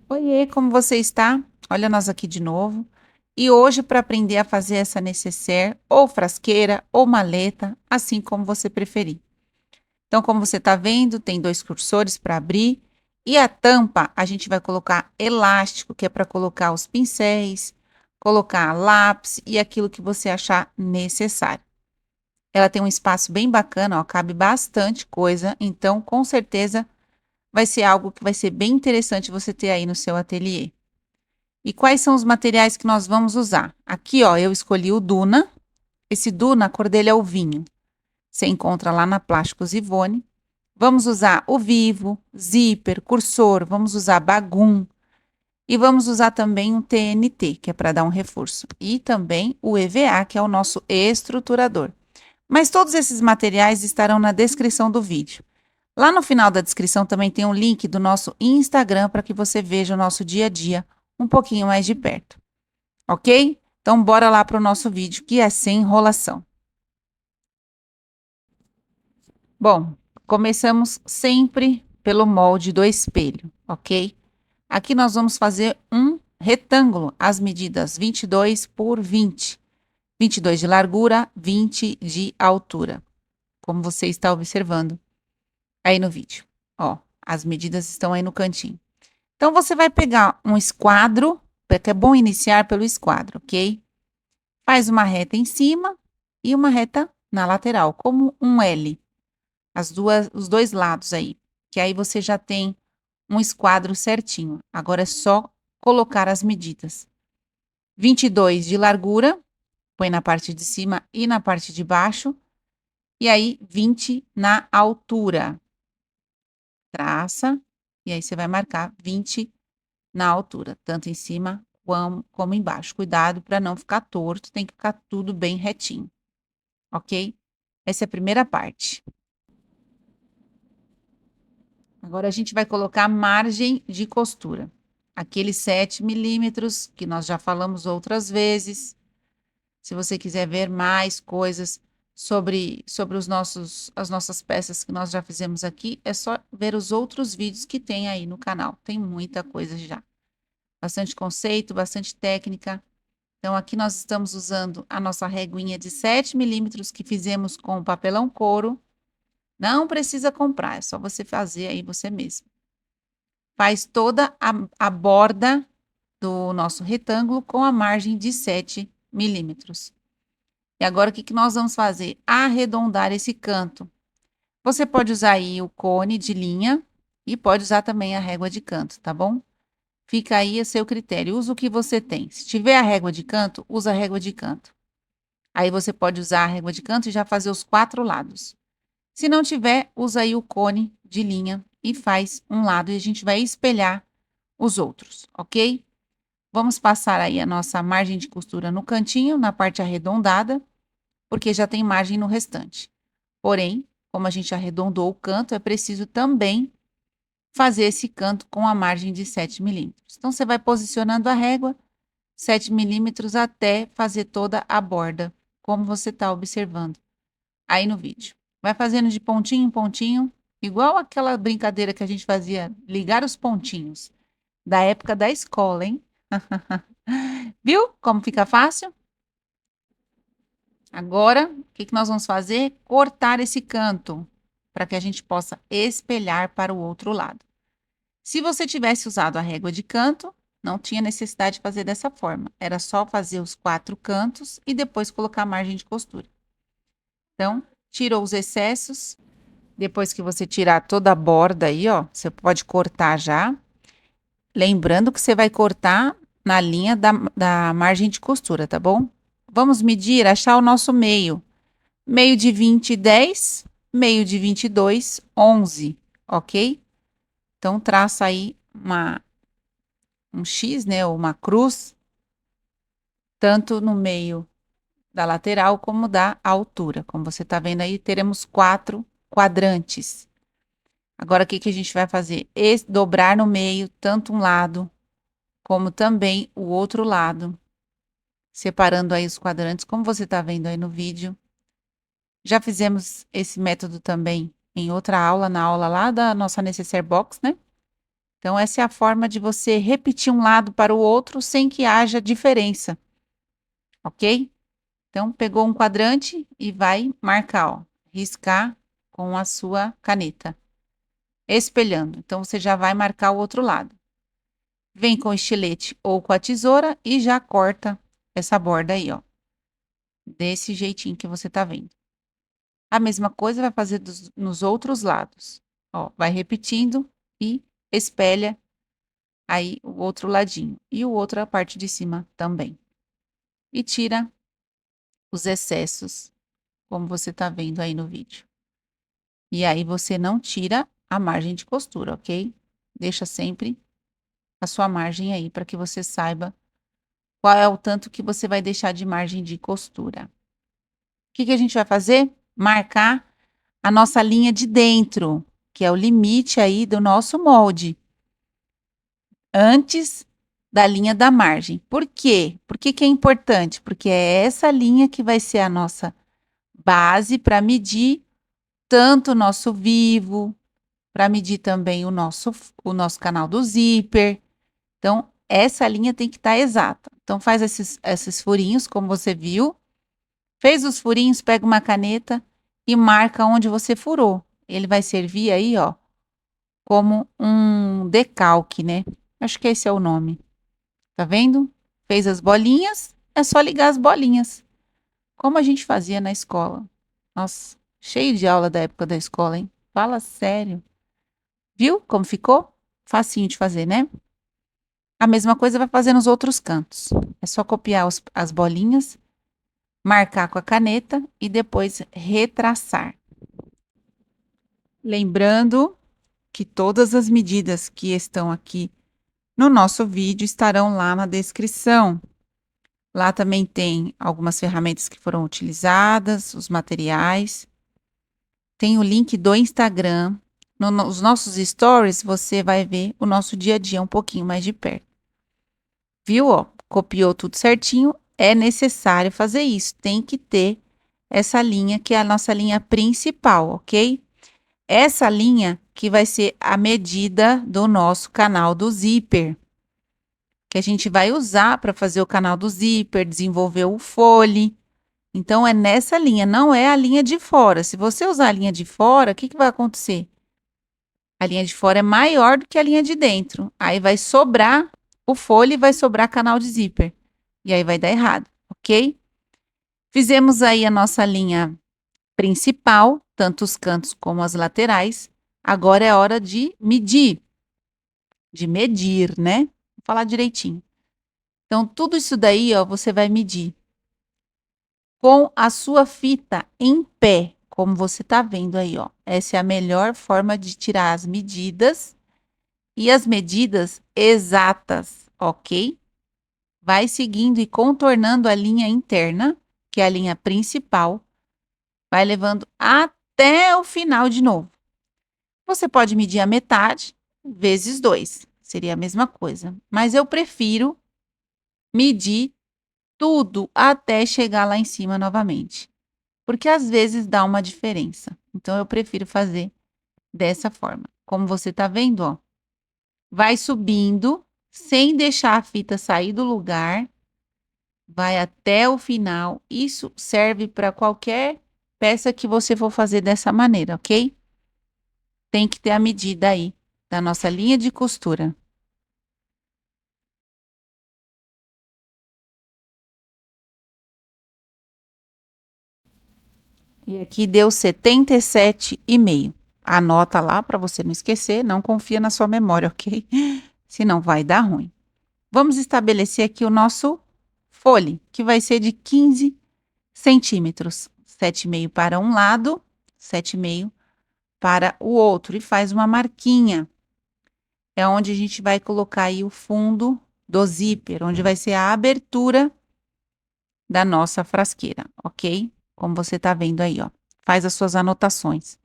Oiê, como você está? Olha nós aqui de novo. E hoje para aprender a fazer essa necessaire, ou frasqueira, ou maleta, assim como você preferir. Então, como você está vendo, tem dois cursores para abrir. E a tampa, a gente vai colocar elástico, que é para colocar os pincéis, colocar lápis e aquilo que você achar necessário. Ela tem um espaço bem bacana, ó, cabe bastante coisa, então com certeza vai ser algo que vai ser bem interessante você ter aí no seu ateliê. E quais são os materiais que nós vamos usar? Aqui, ó, eu escolhi o Duna. Esse Duna, a cor dele é o vinho. Você encontra lá na Plásticos Ivone. Vamos usar o Vivo, Zíper, Cursor, vamos usar Bagum e vamos usar também um TNT, que é para dar um reforço. E também o EVA, que é o nosso estruturador. Mas todos esses materiais estarão na descrição do vídeo. Lá no final da descrição também tem um link do nosso Instagram para que você veja o nosso dia a dia um pouquinho mais de perto. Ok? Então, bora lá para o nosso vídeo, que é sem enrolação. Bom, começamos sempre pelo molde do espelho, ok? Aqui nós vamos fazer um retângulo, as medidas 22 por 20. 22 de largura, 20 de altura, como você está observando aí no vídeo. Ó, as medidas estão aí no cantinho. Então, você vai pegar um esquadro, porque é bom iniciar pelo esquadro, ok? Faz uma reta em cima e uma reta na lateral, como um L, os dois lados aí, que aí você já tem um esquadro certinho. Agora é só colocar as medidas. 22 de largura, põe na parte de cima e na parte de baixo, e aí 20 na altura. Traça, e aí você vai marcar 20 na altura, tanto em cima como embaixo. Cuidado para não ficar torto, tem que ficar tudo bem retinho, ok? Essa é a primeira parte. Agora a gente vai colocar margem de costura. Aqueles 7 milímetros que nós já falamos outras vezes. Se você quiser ver mais coisas sobre as nossas peças que nós já fizemos aqui, é só ver os outros vídeos que tem aí no canal. Tem muita coisa já. Bastante conceito, bastante técnica. Então, aqui nós estamos usando a nossa reguinha de 7 milímetros que fizemos com o papelão couro. Não precisa comprar, é só você fazer aí você mesmo. Faz toda a borda do nosso retângulo com a margem de 7 milímetros. E agora, o que nós vamos fazer? Arredondar esse canto. Você pode usar aí o cone de linha e pode usar também a régua de canto, tá bom? Fica aí a seu critério. Usa o que você tem. Se tiver a régua de canto, usa a régua de canto. Aí você pode usar a régua de canto e já fazer os 4 lados. Se não tiver, usa aí o cone de linha e faz um lado e a gente vai espelhar os outros, ok? Vamos passar aí a nossa margem de costura no cantinho, na parte arredondada, porque já tem margem no restante. Porém, como a gente arredondou o canto, é preciso também fazer esse canto com a margem de 7 milímetros. Então, você vai posicionando a régua 7 milímetros até fazer toda a borda, como você está observando aí no vídeo. Vai fazendo de pontinho em pontinho, igual aquela brincadeira que a gente fazia, ligar os pontinhos, da época da escola, hein? Viu como fica fácil? Agora, o que nós vamos fazer? Cortar esse canto, para que a gente possa espelhar para o outro lado. Se você tivesse usado a régua de canto, não tinha necessidade de fazer dessa forma. Era só fazer os 4 cantos e depois colocar a margem de costura. Então, tirou os excessos. Depois que você tirar toda a borda aí, ó, você pode cortar já. Lembrando que você vai cortar na linha da margem de costura, tá bom? Vamos medir, achar o nosso meio. Meio de 20, 10. Meio de 22, 11, ok? Então, traça aí um X, né, ou uma cruz, tanto no meio da lateral como da altura. Como você está vendo aí, teremos 4 quadrantes. Agora, o que a gente vai fazer? Dobrar no meio, tanto um lado, como também o outro lado, separando aí os quadrantes, como você está vendo aí no vídeo. Já fizemos esse método também em outra aula, na aula lá da nossa Necessaire Box, né? Então, essa é a forma de você repetir um lado para o outro sem que haja diferença, ok? Então, pegou um quadrante e vai marcar, ó, riscar com a sua caneta, espelhando. Então, você já vai marcar o outro lado. Vem com o estilete ou com a tesoura e já corta essa borda aí, ó. Desse jeitinho que você tá vendo. A mesma coisa vai fazer nos outros lados. Ó, vai repetindo e espelha aí o outro ladinho. E o outro, a parte de cima também. E tira os excessos, como você tá vendo aí no vídeo. E aí você não tira a margem de costura, ok? Deixa sempre a sua margem aí para que você saiba qual é o tanto que você vai deixar de margem de costura. O que que a gente vai fazer? Marcar a nossa linha de dentro, que é o limite aí do nosso molde, antes da linha da margem. Por quê? Por que que é importante? Porque é essa linha que vai ser a nossa base para medir tanto o nosso vivo, para medir também o nosso canal do zíper. Então, essa linha tem que estar exata. Então, faz esses furinhos, como você viu. Fez os furinhos, pega uma caneta e marca onde você furou. Ele vai servir aí, ó, como um decalque, né? Acho que esse é o nome. Tá vendo? Fez as bolinhas, é só ligar as bolinhas. Como a gente fazia na escola. Nossa, cheio de aula da época da escola, hein? Fala sério. Viu como ficou? Facinho de fazer, né? A mesma coisa vai fazer nos outros cantos. É só copiar as bolinhas, marcar com a caneta e depois retraçar. Lembrando que todas as medidas que estão aqui no nosso vídeo estarão lá na descrição. Lá também tem algumas ferramentas que foram utilizadas, os materiais. Tem o link do Instagram. Nos nossos stories, você vai ver o nosso dia a dia um pouquinho mais de perto. Viu? Ó, copiou tudo certinho. É necessário fazer isso. Tem que ter essa linha, que é a nossa linha principal, ok? Essa linha que vai ser a medida do nosso canal do zíper, que a gente vai usar para fazer o canal do zíper, desenvolver o fole. Então, é nessa linha, não é a linha de fora. Se você usar a linha de fora, o que que vai acontecer? A linha de fora é maior do que a linha de dentro. Aí vai sobrar o fole e vai sobrar canal de zíper. E aí vai dar errado, ok? Fizemos aí a nossa linha principal, tanto os cantos como as laterais. Agora é hora de medir. De medir, né? Vou falar direitinho. Então, tudo isso daí, ó, você vai medir com a sua fita em pé, como você tá vendo aí, ó. Essa é a melhor forma de tirar as medidas e as medidas exatas, ok? Vai seguindo e contornando a linha interna, que é a linha principal, vai levando até o final de novo. Você pode medir a metade vezes 2, seria a mesma coisa, mas eu prefiro medir tudo até chegar lá em cima novamente, porque às vezes dá uma diferença. Então eu prefiro fazer dessa forma. Como você tá vendo, ó, vai subindo sem deixar a fita sair do lugar, vai até o final. Isso serve para qualquer peça que você for fazer dessa maneira, ok? Tem que ter a medida aí da nossa linha de costura. E aqui deu 77,5. Anota lá para você não esquecer, não confia na sua memória, ok? Senão vai dar ruim. Vamos estabelecer aqui o nosso fole, que vai ser de 15 centímetros. 7,5 para um lado, 7,5 para o outro. E faz uma marquinha. É onde a gente vai colocar aí o fundo do zíper, onde vai ser a abertura da nossa frasqueira, ok? Como você tá vendo aí, ó. Faz as suas anotações,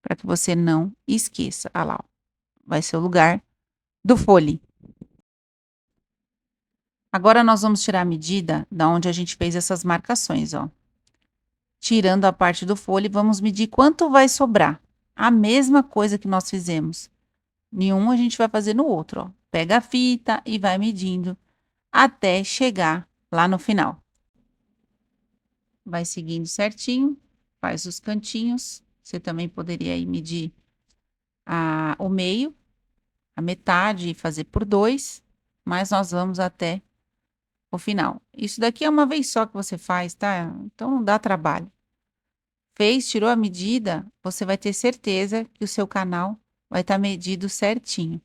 para que você não esqueça. Ah lá, ó. Vai ser o lugar do fole. Agora, nós vamos tirar a medida da onde a gente fez essas marcações, ó. Tirando a parte do fole, vamos medir quanto vai sobrar. A mesma coisa que nós fizemos Nenhum a gente vai fazer no outro, ó. Pega a fita e vai medindo até chegar lá no final. Vai seguindo certinho, faz os cantinhos. Você também poderia aí medir o meio, a metade e fazer por 2, mas nós vamos até o final. Isso daqui é uma vez só que você faz, tá? Então não dá trabalho. Fez, tirou a medida, você vai ter certeza que o seu canal vai estar medido certinho.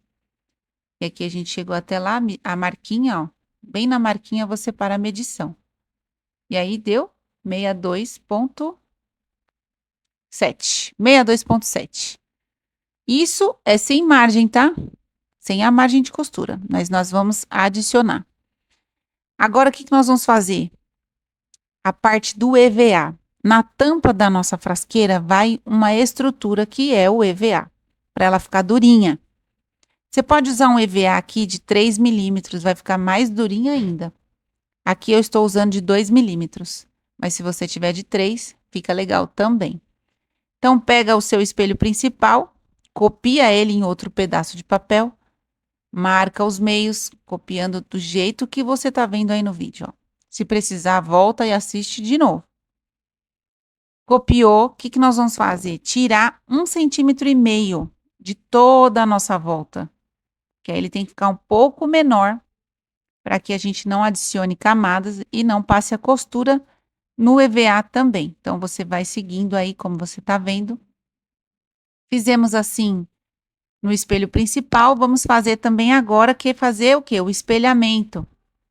E aqui a gente chegou até lá, a marquinha, ó. Bem na marquinha você para a medição. E aí deu 62,7. 62,7. Isso é sem margem, tá? Sem a margem de costura, mas nós vamos adicionar. Agora, o que nós vamos fazer? A parte do EVA. Na tampa da nossa frasqueira vai uma estrutura que é o EVA, para ela ficar durinha. Você pode usar um EVA aqui de 3 milímetros, vai ficar mais durinha ainda. Aqui eu estou usando de 2 milímetros, mas se você tiver de 3, fica legal também. Então, pega o seu espelho principal, copia ele em outro pedaço de papel, marca os meios, copiando do jeito que você está vendo aí no vídeo, ó. Se precisar, volta e assiste de novo. Copiou, o que nós vamos fazer? Tirar 1,5 centímetros de toda a nossa volta. Que aí ele tem que ficar um pouco menor, para que a gente não adicione camadas e não passe a costura no EVA também. Então, você vai seguindo aí, como você está vendo. Fizemos assim no espelho principal, vamos fazer também agora, que é fazer o quê? O espelhamento.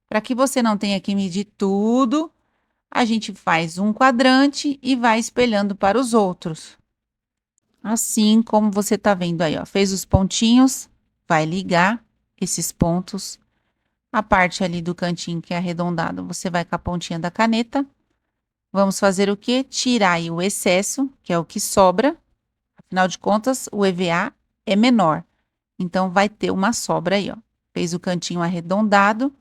Para que você não tenha que medir tudo, a gente faz um quadrante e vai espelhando para os outros. Assim como você tá vendo aí, ó. Fez os pontinhos, vai ligar esses pontos. A parte ali do cantinho que é arredondado, você vai com a pontinha da caneta. Vamos fazer o quê? Tirar aí o excesso, que é o que sobra. Afinal de contas, o EVA é menor. Então, vai ter uma sobra aí, ó. Fez o cantinho arredondado.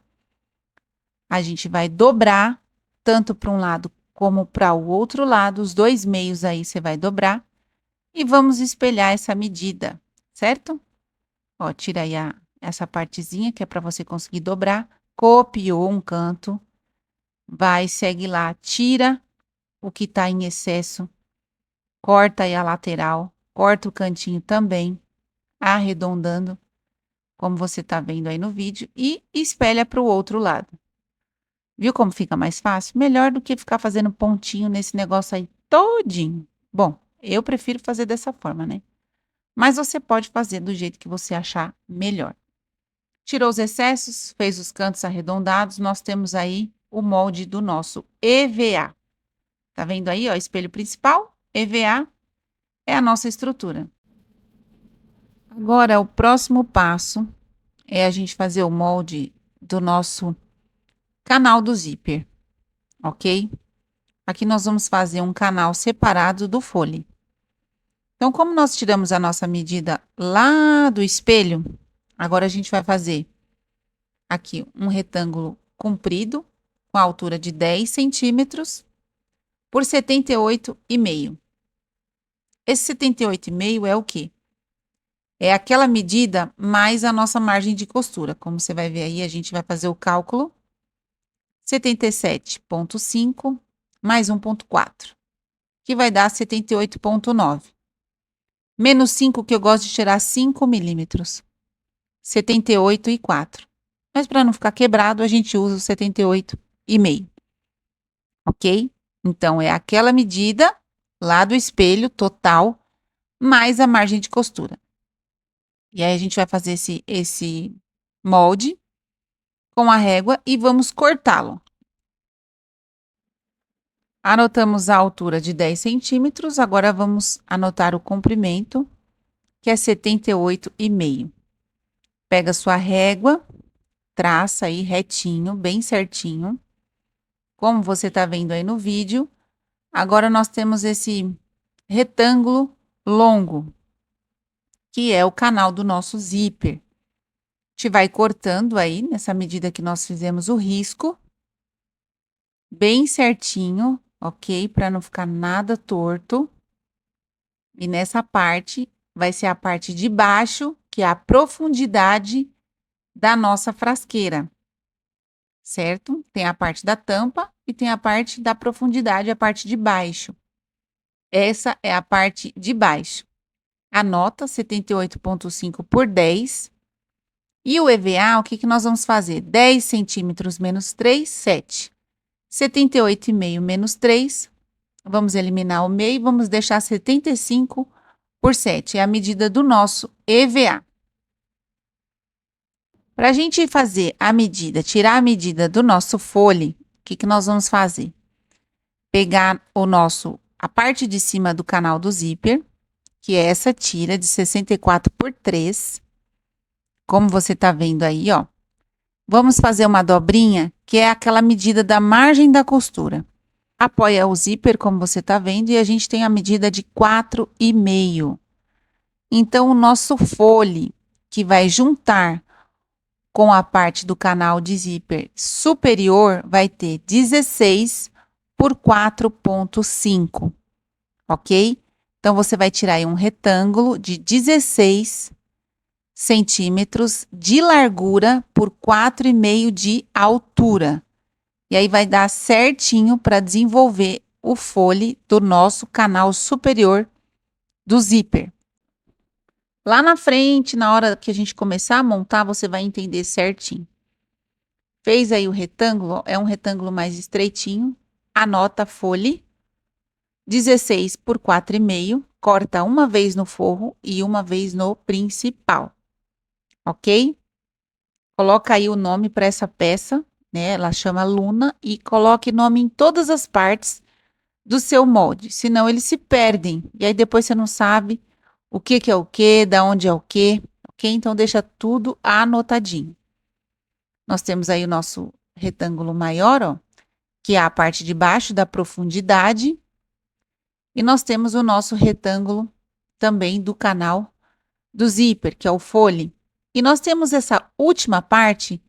A gente vai dobrar, tanto para um lado como para o outro lado. Os dois meios aí você vai dobrar. E vamos espelhar essa medida, certo? Ó, tira aí essa partezinha que é para você conseguir dobrar. Copiou um canto. Vai, segue lá, tira o que tá em excesso. Corta aí a lateral. Corta o cantinho também, arredondando, como você tá vendo aí no vídeo. E espelha para o outro lado. Viu como fica mais fácil? Melhor do que ficar fazendo pontinho nesse negócio aí todinho. Bom, eu prefiro fazer dessa forma, né? Mas você pode fazer do jeito que você achar melhor. Tirou os excessos, fez os cantos arredondados, nós temos aí o molde do nosso EVA. Tá vendo aí, ó, espelho principal, EVA é a nossa estrutura. Agora, o próximo passo é a gente fazer o molde do nosso canal do zíper, ok? Aqui nós vamos fazer um canal separado do fole. Então, como nós tiramos a nossa medida lá do espelho, agora a gente vai fazer aqui um retângulo comprido, com a altura de 10 centímetros, por 78,5. Esse 78,5 é o quê? É aquela medida mais a nossa margem de costura. Como você vai ver aí, a gente vai fazer o cálculo. 77,5 mais 1,4, que vai dar 78,9. Menos 5, que eu gosto de tirar 5 milímetros. 78,4. Mas para não ficar quebrado, a gente usa o 78,5. Ok? Então, é aquela medida lá do espelho total, mais a margem de costura. E aí, a gente vai fazer esse molde com a régua e vamos cortá-lo. Anotamos a altura de 10 centímetros, agora vamos anotar o comprimento, que é 78,5. Pega sua régua, traça aí retinho, bem certinho, como você tá vendo aí no vídeo. Agora, nós temos esse retângulo longo, que é o canal do nosso zíper. A gente vai cortando aí, nessa medida que nós fizemos o risco, bem certinho, ok? Para não ficar nada torto. E nessa parte, vai ser a parte de baixo que é a profundidade da nossa frasqueira, certo? Tem a parte da tampa e tem a parte da profundidade, a parte de baixo. Essa é a parte de baixo. Anota 78,5 por 10. E o EVA, o que nós vamos fazer? 10 centímetros menos 3, 7. 78,5 menos 3. Vamos eliminar o meio e vamos deixar 75 por 7. É a medida do nosso EVA. Para a gente fazer a medida, tirar a medida do nosso fole, o que nós vamos fazer? Pegar a parte de cima do canal do zíper, que é essa tira de 64 por 3, como você tá vendo aí, ó. Vamos fazer uma dobrinha, que é aquela medida da margem da costura. Apoia o zíper, como você tá vendo, e a gente tem a medida de 4,5. Então, o nosso fole, que vai juntar com a parte do canal de zíper superior, vai ter 16 por 4,5, ok? Então, você vai tirar aí um retângulo de 16 centímetros de largura por 4,5 de altura. E aí vai dar certinho para desenvolver o fole do nosso canal superior do zíper. Lá na frente, na hora que a gente começar a montar, você vai entender certinho. Fez aí o retângulo, é um retângulo mais estreitinho. Anota fole 16 por 4,5, corta uma vez no forro e uma vez no principal, ok? Coloca aí o nome para essa peça, né? Ela chama Luna, e coloque nome em todas as partes do seu molde, senão eles se perdem. E aí depois você não sabe o que é o que, da onde é o que, ok? Então deixa tudo anotadinho. Nós temos aí o nosso retângulo maior, ó, que é a parte de baixo da profundidade. E nós temos o nosso retângulo também do canal do zíper, que é o fole. E nós temos essa última parte,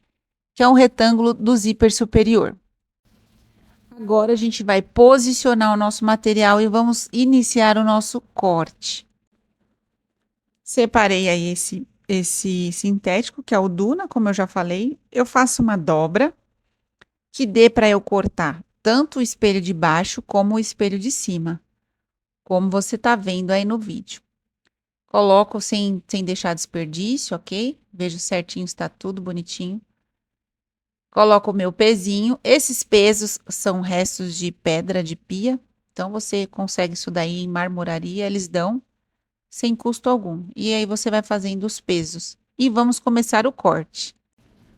que é um retângulo do zíper superior. Agora a gente vai posicionar o nosso material e vamos iniciar o nosso corte. Separei aí esse sintético, que é o Duna, como eu já falei. Eu faço uma dobra que dê para eu cortar tanto o espelho de baixo como o espelho de cima, como você tá vendo aí no vídeo. Coloco sem deixar desperdício, ok? Vejo certinho se tá tudo bonitinho. Coloco o meu pezinho. Esses pesos são restos de pedra de pia. Então, você consegue isso daí em marmoraria, eles dão sem custo algum. E aí, você vai fazendo os pesos. E vamos começar o corte.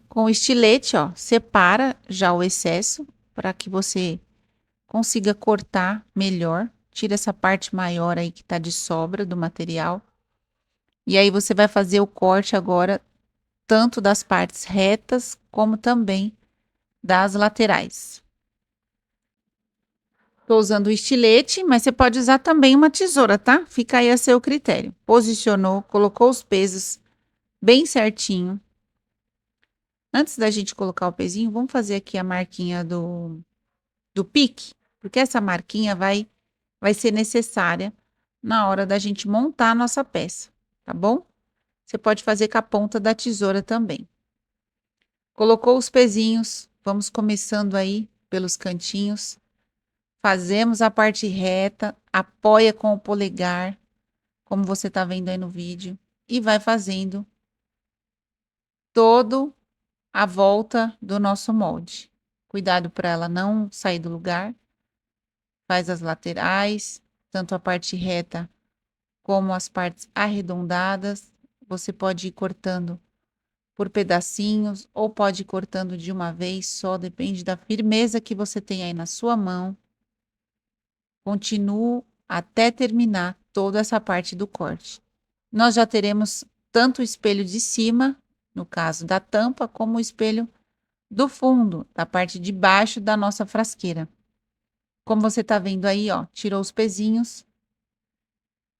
Com o estilete, ó, separa já o excesso para que você consiga cortar melhor. Tira essa parte maior aí que tá de sobra do material. E aí, você vai fazer o corte agora, tanto das partes retas, como também das laterais. Tô usando o estilete, mas você pode usar também uma tesoura, tá? Fica aí a seu critério. Posicionou, colocou os pesos bem certinho. Antes da gente colocar o pezinho, vamos fazer aqui a marquinha do pique, porque essa marquinha vai ser necessária na hora da gente montar a nossa peça, tá bom? Você pode fazer com a ponta da tesoura também. Colocou os pezinhos, vamos começando aí pelos cantinhos. Fazemos a parte reta, apoia com o polegar, como você tá vendo aí no vídeo, e vai fazendo todo a volta do nosso molde. Cuidado para ela não sair do lugar. Faz as laterais, tanto a parte reta como as partes arredondadas. Você pode ir cortando por pedacinhos ou pode ir cortando de uma vez só, depende da firmeza que você tem aí na sua mão. Continuo até terminar toda essa parte do corte. Nós já teremos tanto o espelho de cima, no caso da tampa, como o espelho do fundo, da parte de baixo da nossa frasqueira. Como você tá vendo aí, ó, tirou os pezinhos.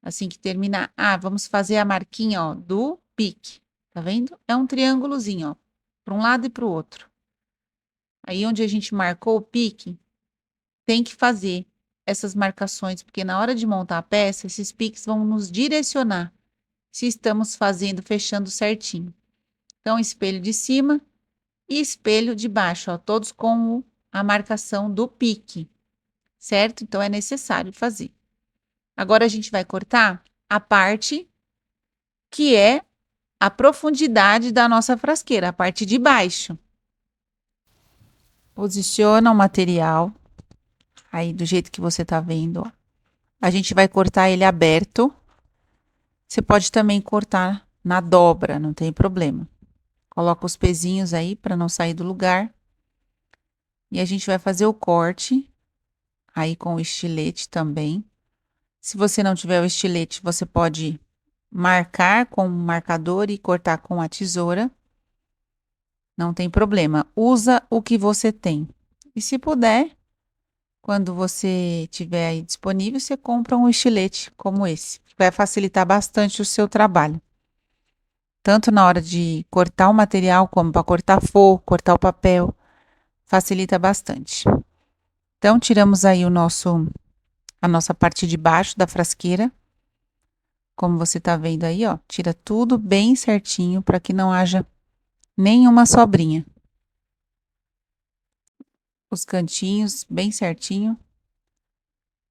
Assim que terminar, vamos fazer a marquinha, ó, do pique. Tá vendo? É um triângulozinho, ó, para um lado e para o outro. Aí onde a gente marcou o pique, tem que fazer essas marcações, porque na hora de montar a peça, esses piques vão nos direcionar se estamos fazendo, fechando certinho. Então, espelho de cima e espelho de baixo, ó, todos com a marcação do pique, certo? Então, é necessário fazer. Agora, a gente vai cortar a parte que é a profundidade da nossa frasqueira, a parte de baixo. Posiciona o material aí do jeito que você tá vendo, ó. A gente vai cortar ele aberto. Você pode também cortar na dobra, não tem problema. Coloca os pezinhos aí para não sair do lugar. E a gente vai fazer o corte aí com o estilete também. Se você não tiver o estilete, você pode marcar com um marcador e cortar com a tesoura. Não tem problema. Usa o que você tem. E se puder, quando você tiver aí disponível, você compra um estilete como esse. Vai facilitar bastante o seu trabalho. Tanto na hora de cortar o material, como para cortar forro, cortar o papel. Facilita bastante. Então, tiramos aí a nossa parte de baixo da frasqueira. Como você tá vendo aí, ó. Tira tudo bem certinho para que não haja nenhuma sobrinha. Os cantinhos bem certinho.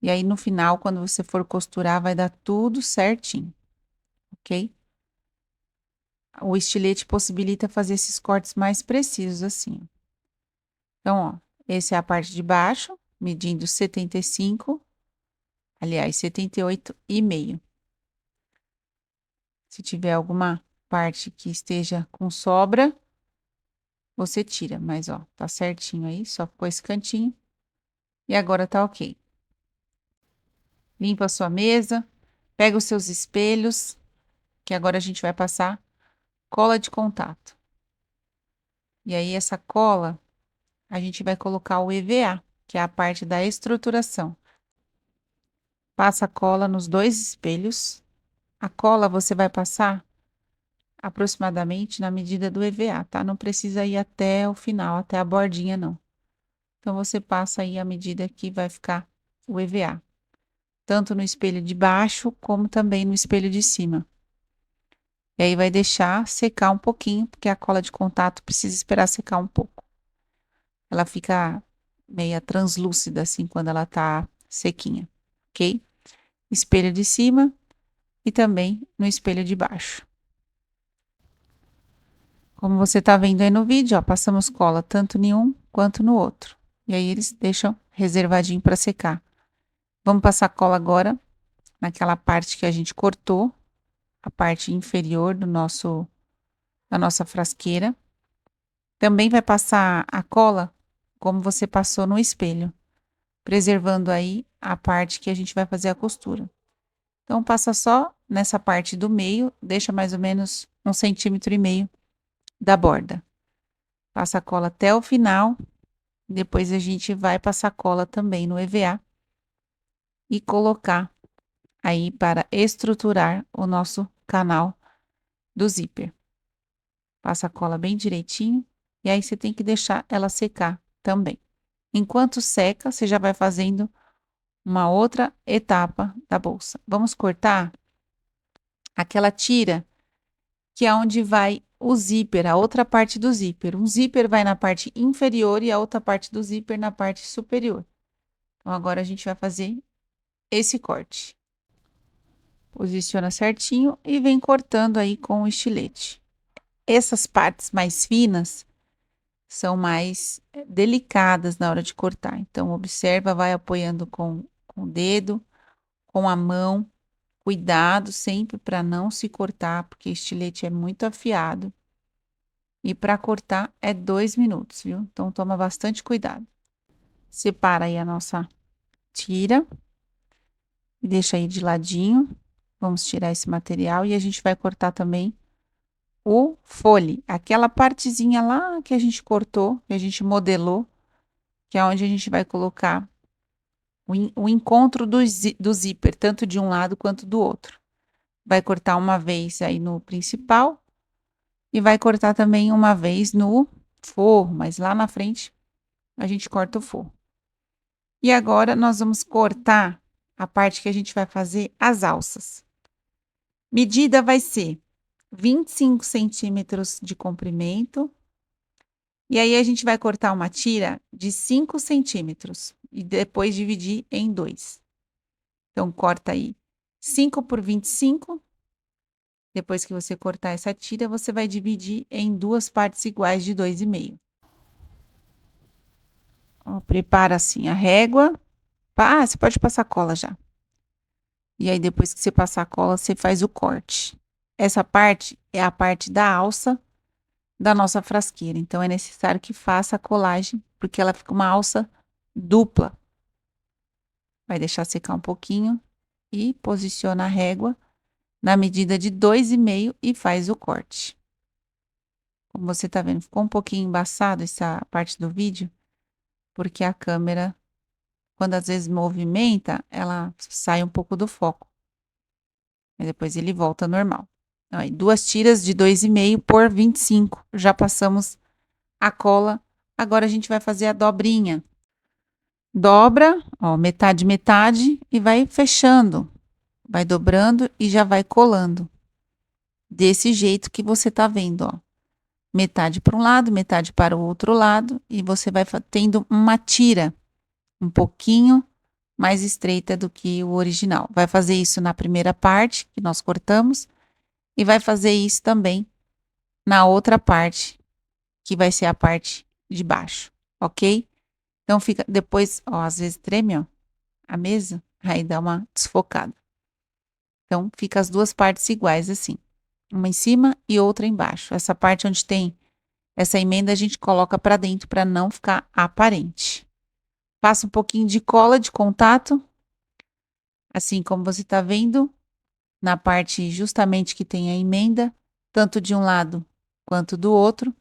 E aí, no final, quando você for costurar, vai dar tudo certinho, ok? O estilete possibilita fazer esses cortes mais precisos, assim. Então, ó, essa é a parte de baixo, medindo 75, aliás, 78,5. Se tiver alguma parte que esteja com sobra, você tira, mas ó, tá certinho aí, só ficou esse cantinho. E agora tá ok. Limpa a sua mesa, pega os seus espelhos, que agora a gente vai passar cola de contato. E aí, essa cola, a gente vai colocar o EVA, que é a parte da estruturação. Passa a cola nos dois espelhos. A cola você vai passar aproximadamente na medida do EVA, tá? Não precisa ir até o final, até a bordinha, não. Então, você passa aí a medida que vai ficar o EVA. Tanto no espelho de baixo, como também no espelho de cima. E aí, vai deixar secar um pouquinho, porque a cola de contato precisa esperar secar um pouco. Ela fica meia translúcida, assim, quando ela tá sequinha, ok? Espelho de cima e também no espelho de baixo. Como você tá vendo aí no vídeo, ó, passamos cola tanto em um quanto no outro. E aí, eles deixam reservadinho para secar. Vamos passar cola agora naquela parte que a gente cortou, a parte inferior da nossa frasqueira. Também vai passar a cola como você passou no espelho, preservando aí a parte que a gente vai fazer a costura. Então, passa só nessa parte do meio, deixa mais ou menos 1,5 cm da borda. Passa a cola até o final, depois a gente vai passar cola também no EVA e colocar aí para estruturar o nosso canal do zíper. Passa a cola bem direitinho e aí você tem que deixar ela secar também. Enquanto seca, você já vai fazendo uma outra etapa da bolsa. Vamos cortar aquela tira que é onde vai o zíper, a outra parte do zíper. Um zíper vai na parte inferior e a outra parte do zíper na parte superior. Então, agora a gente vai fazer esse corte. Posiciona certinho e vem cortando aí com o estilete. Essas partes mais finas são mais delicadas na hora de cortar. Então, observa, vai apoiando com o dedo, com a mão. Cuidado sempre para não se cortar, porque estilete é muito afiado. E para cortar é 2 minutos, viu? Então, toma bastante cuidado. Separa aí a nossa tira e deixa aí de ladinho. Vamos tirar esse material e a gente vai cortar também o fole, aquela partezinha lá que a gente cortou, que a gente modelou, que é onde a gente vai colocar o encontro do zíper, tanto de um lado quanto do outro. Vai cortar uma vez aí no principal e vai cortar também uma vez no forro, mas lá na frente a gente corta o forro. E agora nós vamos cortar a parte que a gente vai fazer as alças. Medida vai ser 25 centímetros de comprimento. E aí, a gente vai cortar uma tira de 5 centímetros e depois dividir em 2. Então, corta aí 5 por 25. Depois que você cortar essa tira, você vai dividir em 2 partes iguais de 2,5. Ó, prepara assim a régua. Ah, você pode passar cola já. E aí, depois que você passar a cola, você faz o corte. Essa parte é a parte da alça da nossa frasqueira. Então, é necessário que faça a colagem, porque ela fica uma alça dupla. Vai deixar secar um pouquinho e posiciona a régua na medida de 2,5 e faz o corte. Como você tá vendo, ficou um pouquinho embaçado essa parte do vídeo, porque a câmera, quando às vezes movimenta, ela sai um pouco do foco. Mas depois ele volta ao normal. Então, aí, 2 tiras de 2,5 por 25. Já passamos a cola. Agora a gente vai fazer a dobrinha. Dobra, ó, metade, metade e vai fechando. Vai dobrando e já vai colando. Desse jeito que você tá vendo, ó. Metade para um lado, metade para o outro lado, e você vai tendo uma tira um pouquinho mais estreita do que o original. Vai fazer isso na primeira parte que nós cortamos e vai fazer isso também na outra parte, que vai ser a parte de baixo, ok? Então fica depois, ó, às vezes treme, ó, a mesa, aí dá uma desfocada. Então fica as duas partes iguais assim, uma em cima e outra embaixo. Essa parte onde tem essa emenda a gente coloca para dentro para não ficar aparente. Passa um pouquinho de cola de contato, assim como você está vendo, na parte justamente que tem a emenda, tanto de um lado quanto do outro.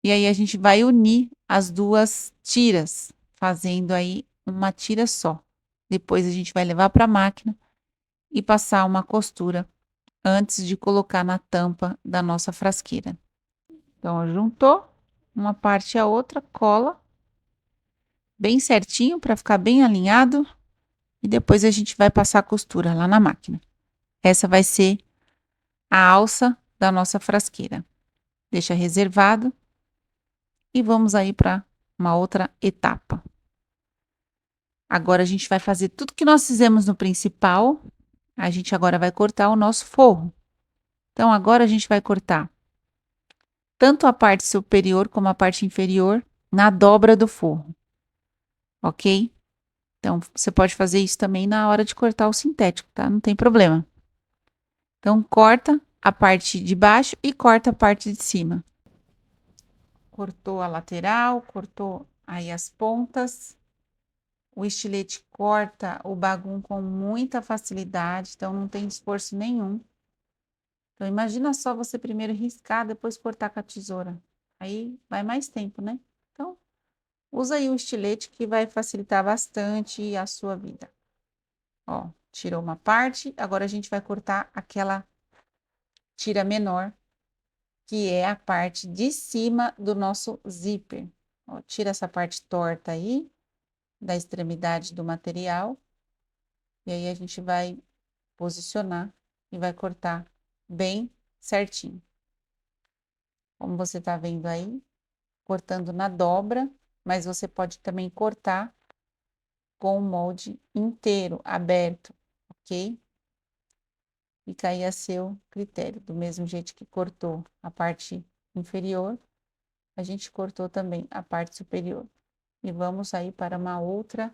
E aí a gente vai unir as duas tiras, fazendo aí uma tira só. Depois a gente vai levar para a máquina e passar uma costura antes de colocar na tampa da nossa frasqueira. Então, juntou uma parte a outra, cola bem certinho para ficar bem alinhado e depois a gente vai passar a costura lá na máquina. Essa vai ser a alça da nossa frasqueira. Deixa reservado e vamos aí para uma outra etapa. Agora a gente vai fazer tudo que nós fizemos no principal, a gente agora vai cortar o nosso forro. Então agora a gente vai cortar tanto a parte superior como a parte inferior na dobra do forro. OK? Então você pode fazer isso também na hora de cortar o sintético, tá? Não tem problema. Então corta a parte de baixo e corta a parte de cima. Cortou a lateral, cortou aí as pontas. O estilete corta o bagum com muita facilidade, então não tem esforço nenhum. Então imagina só você primeiro riscar, depois cortar com a tesoura. Aí vai mais tempo, né? Então usa aí o estilete que vai facilitar bastante a sua vida. Ó, tirou uma parte, agora a gente vai cortar aquela tira menor, que é a parte de cima do nosso zíper. Ó, tira essa parte torta aí, da extremidade do material, e aí a gente vai posicionar e vai cortar bem certinho. Como você tá vendo aí, cortando na dobra, mas você pode também cortar com o molde inteiro, aberto, ok? Fica aí a seu critério. Do mesmo jeito que cortou a parte inferior, a gente cortou também a parte superior. E vamos aí para uma outra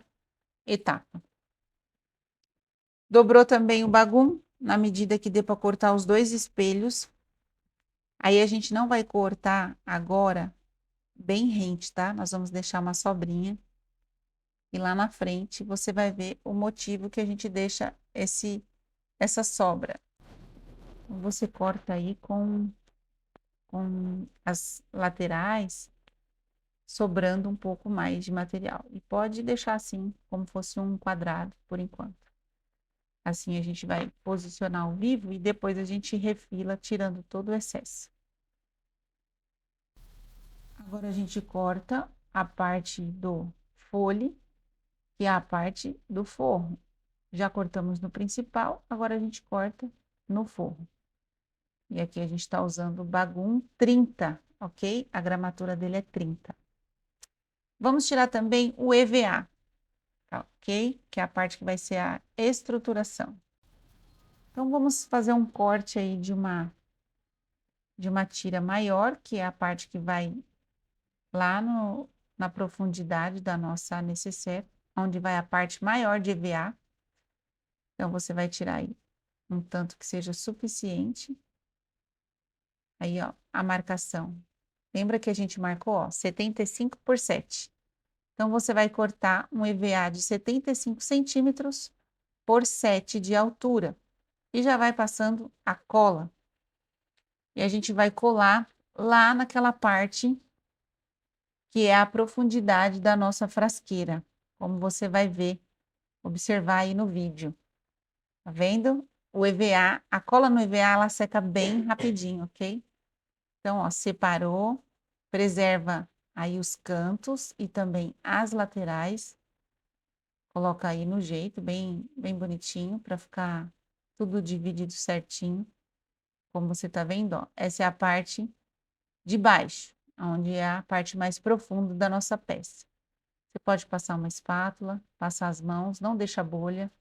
etapa. Dobrou também o bagum, na medida que dê para cortar os dois espelhos. Aí a gente não vai cortar agora bem rente, tá? Nós vamos deixar uma sobrinha. E lá na frente você vai ver o motivo que a gente deixa essa sobra. Você corta aí com as laterais sobrando um pouco mais de material. E pode deixar assim, como fosse um quadrado, por enquanto. Assim a gente vai posicionar ao vivo e depois a gente refila, tirando todo o excesso. Agora a gente corta a parte do fole, que é a parte do forro. Já cortamos no principal, agora a gente corta no forro. E aqui a gente está usando o Bagum 30, ok? A gramatura dele é 30. Vamos tirar também o EVA, tá, ok? Que é a parte que vai ser a estruturação. Então, vamos fazer um corte aí de uma tira maior, que é a parte que vai lá na profundidade da nossa necessaire, onde vai a parte maior de EVA. Então, você vai tirar aí um tanto que seja suficiente. Aí, ó, a marcação. Lembra que a gente marcou, ó, 75 por 7. Então, você vai cortar um EVA de 75 centímetros por 7 de altura. E já vai passando a cola. E a gente vai colar lá naquela parte que é a profundidade da nossa frasqueira, como você vai ver, observar aí no vídeo. Tá vendo? O EVA, a cola no EVA, ela seca bem rapidinho, ok? Então, ó, separou, preserva aí os cantos e também as laterais. Coloca aí no jeito, bem bonitinho, para ficar tudo dividido certinho, como você tá vendo, ó. Essa é a parte de baixo, onde é a parte mais profunda da nossa peça. Você pode passar uma espátula, passar as mãos, não deixa bolha.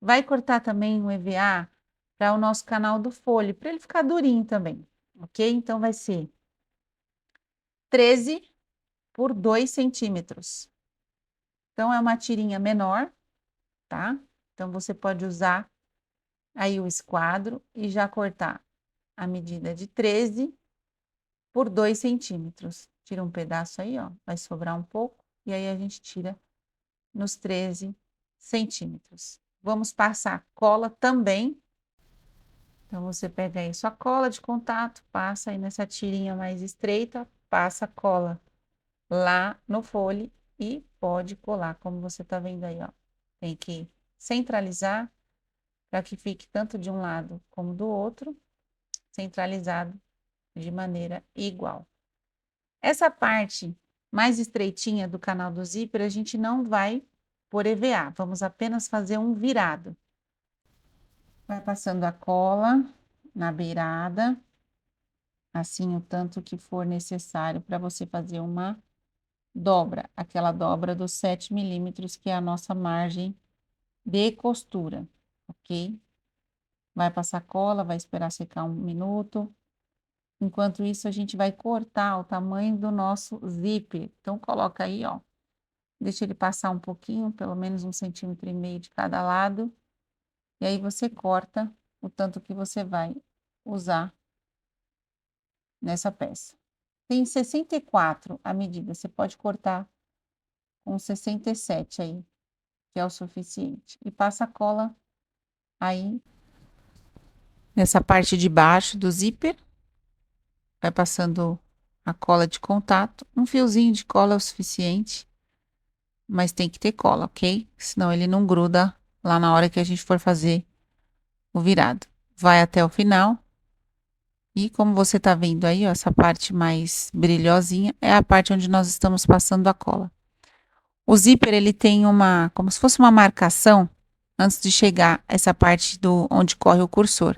Vai cortar também um EVA para o nosso canal do fole, para ele ficar durinho também, ok? Então, vai ser 13 por 2 centímetros. Então, é uma tirinha menor, tá? Então, você pode usar aí o esquadro e já cortar a medida de 13 por 2 centímetros. Tira um pedaço aí, ó, vai sobrar um pouco, e aí a gente tira nos 13 centímetros. Vamos passar cola também. Então, você pega aí sua cola de contato, passa aí nessa tirinha mais estreita, passa a cola lá no fole e pode colar, como você tá vendo aí, ó. Tem que centralizar para que fique tanto de um lado como do outro, centralizado de maneira igual. Essa parte mais estreitinha do canal do zíper, a gente não vai por EVA, vamos apenas fazer um virado. Vai passando a cola na beirada, assim o tanto que for necessário para você fazer uma dobra, aquela dobra dos 7 milímetros, que é a nossa margem de costura, ok? Vai passar cola, vai esperar secar 1 minuto. Enquanto isso, a gente vai cortar o tamanho do nosso zíper. Então, coloca aí, ó. Deixa ele passar um pouquinho, pelo menos 1,5 cm de cada lado. E aí, você corta o tanto que você vai usar nessa peça. Tem 64 a medida, você pode cortar com 67 aí, que é o suficiente. E passa a cola aí nessa parte de baixo do zíper. Vai passando a cola de contato. Um fiozinho de cola é o suficiente, mas tem que ter cola, ok? Senão ele não gruda lá na hora que a gente for fazer o virado. Vai até o final. E como você tá vendo aí, ó, essa parte mais brilhosinha é a parte onde nós estamos passando a cola. O zíper, ele tem uma, como se fosse uma marcação antes de chegar essa parte do onde corre o cursor.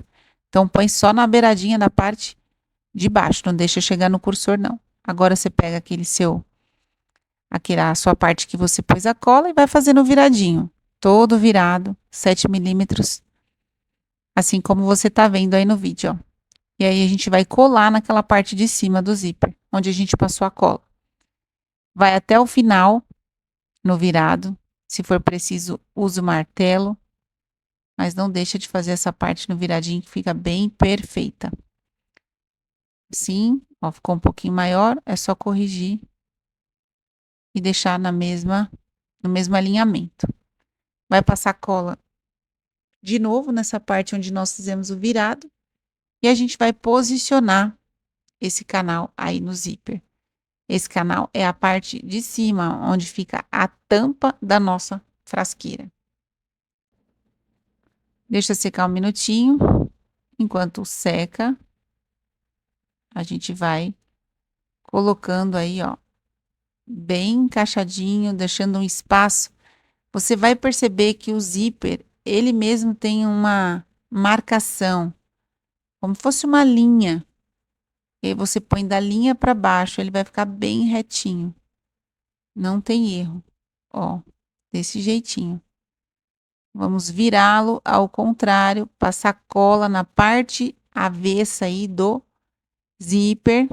Então, põe só na beiradinha da parte de baixo, não deixa chegar no cursor, não. Agora, você pega a sua parte que você pôs a cola e vai fazendo o viradinho. Todo virado, 7 milímetros, assim como você tá vendo aí no vídeo, ó. E aí, a gente vai colar naquela parte de cima do zíper, onde a gente passou a cola. Vai até o final, no virado. Se for preciso, use o martelo, mas não deixa de fazer essa parte no viradinho que fica bem perfeita. Sim, ó, ficou um pouquinho maior, é só corrigir e deixar no mesmo alinhamento. Vai passar cola de novo nessa parte onde nós fizemos o virado e a gente vai posicionar esse canal aí no zíper. Esse canal é a parte de cima, onde fica a tampa da nossa frasqueira. Deixa secar 1 minutinho. Enquanto seca, a gente vai colocando aí, ó, bem encaixadinho, deixando um espaço você vai perceber que o zíper, ele mesmo tem uma marcação, como se fosse uma linha. E aí você põe da linha para baixo, ele vai ficar bem retinho. Não tem erro. Ó, desse jeitinho. Vamos virá-lo ao contrário, passar cola na parte avessa aí do zíper.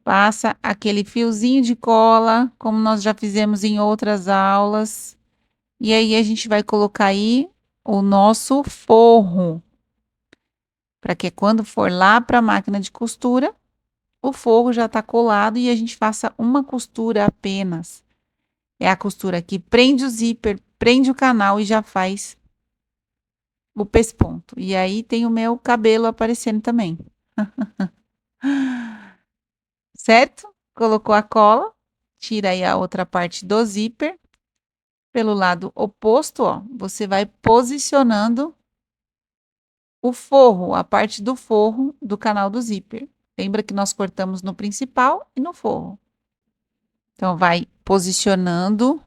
Passa aquele fiozinho de cola, como nós já fizemos em outras aulas. E aí a gente vai colocar aí o nosso forro, para que quando for lá para a máquina de costura, o forro já está colado e a gente faça uma costura apenas. É a costura que prende o zíper, prende o canal e já faz o pesponto. E aí tem o meu cabelo aparecendo também. Certo? Colocou a cola, tira aí a outra parte do zíper. Pelo lado oposto, ó, você vai posicionando o forro, a parte do forro do canal do zíper. Lembra que nós cortamos no principal e no forro. Então, vai posicionando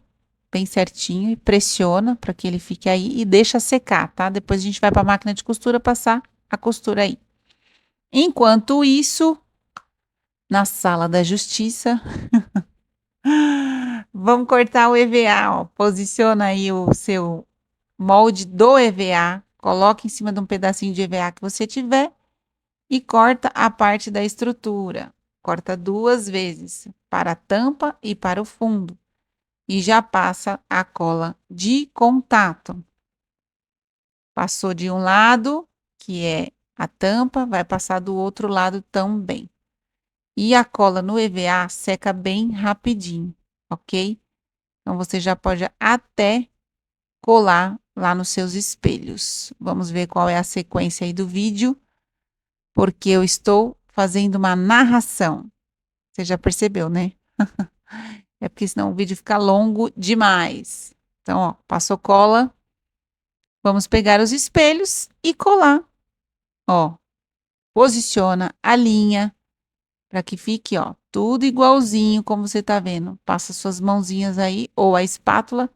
bem certinho e pressiona para que ele fique aí e deixa secar, tá? Depois a gente vai para a máquina de costura passar a costura aí. Enquanto isso, na sala da justiça, vamos cortar o EVA, ó. Posiciona aí o seu molde do EVA, coloca em cima de um pedacinho de EVA que você tiver e corta a parte da estrutura. Corta 2 vezes, para a tampa e para o fundo. E já passa a cola de contato. Passou de um lado, que é a tampa, vai passar do outro lado também. E a cola no EVA seca bem rapidinho, ok? Então, você já pode até colar lá nos seus espelhos. Vamos ver qual é a sequência aí do vídeo, porque eu estou fazendo uma narração. Você já percebeu, né? É porque senão o vídeo fica longo demais. Então, ó, passou cola. Vamos pegar os espelhos e colar. Ó, posiciona a linha para que fique, ó, tudo igualzinho como você tá vendo. Passa suas mãozinhas aí ou a espátula,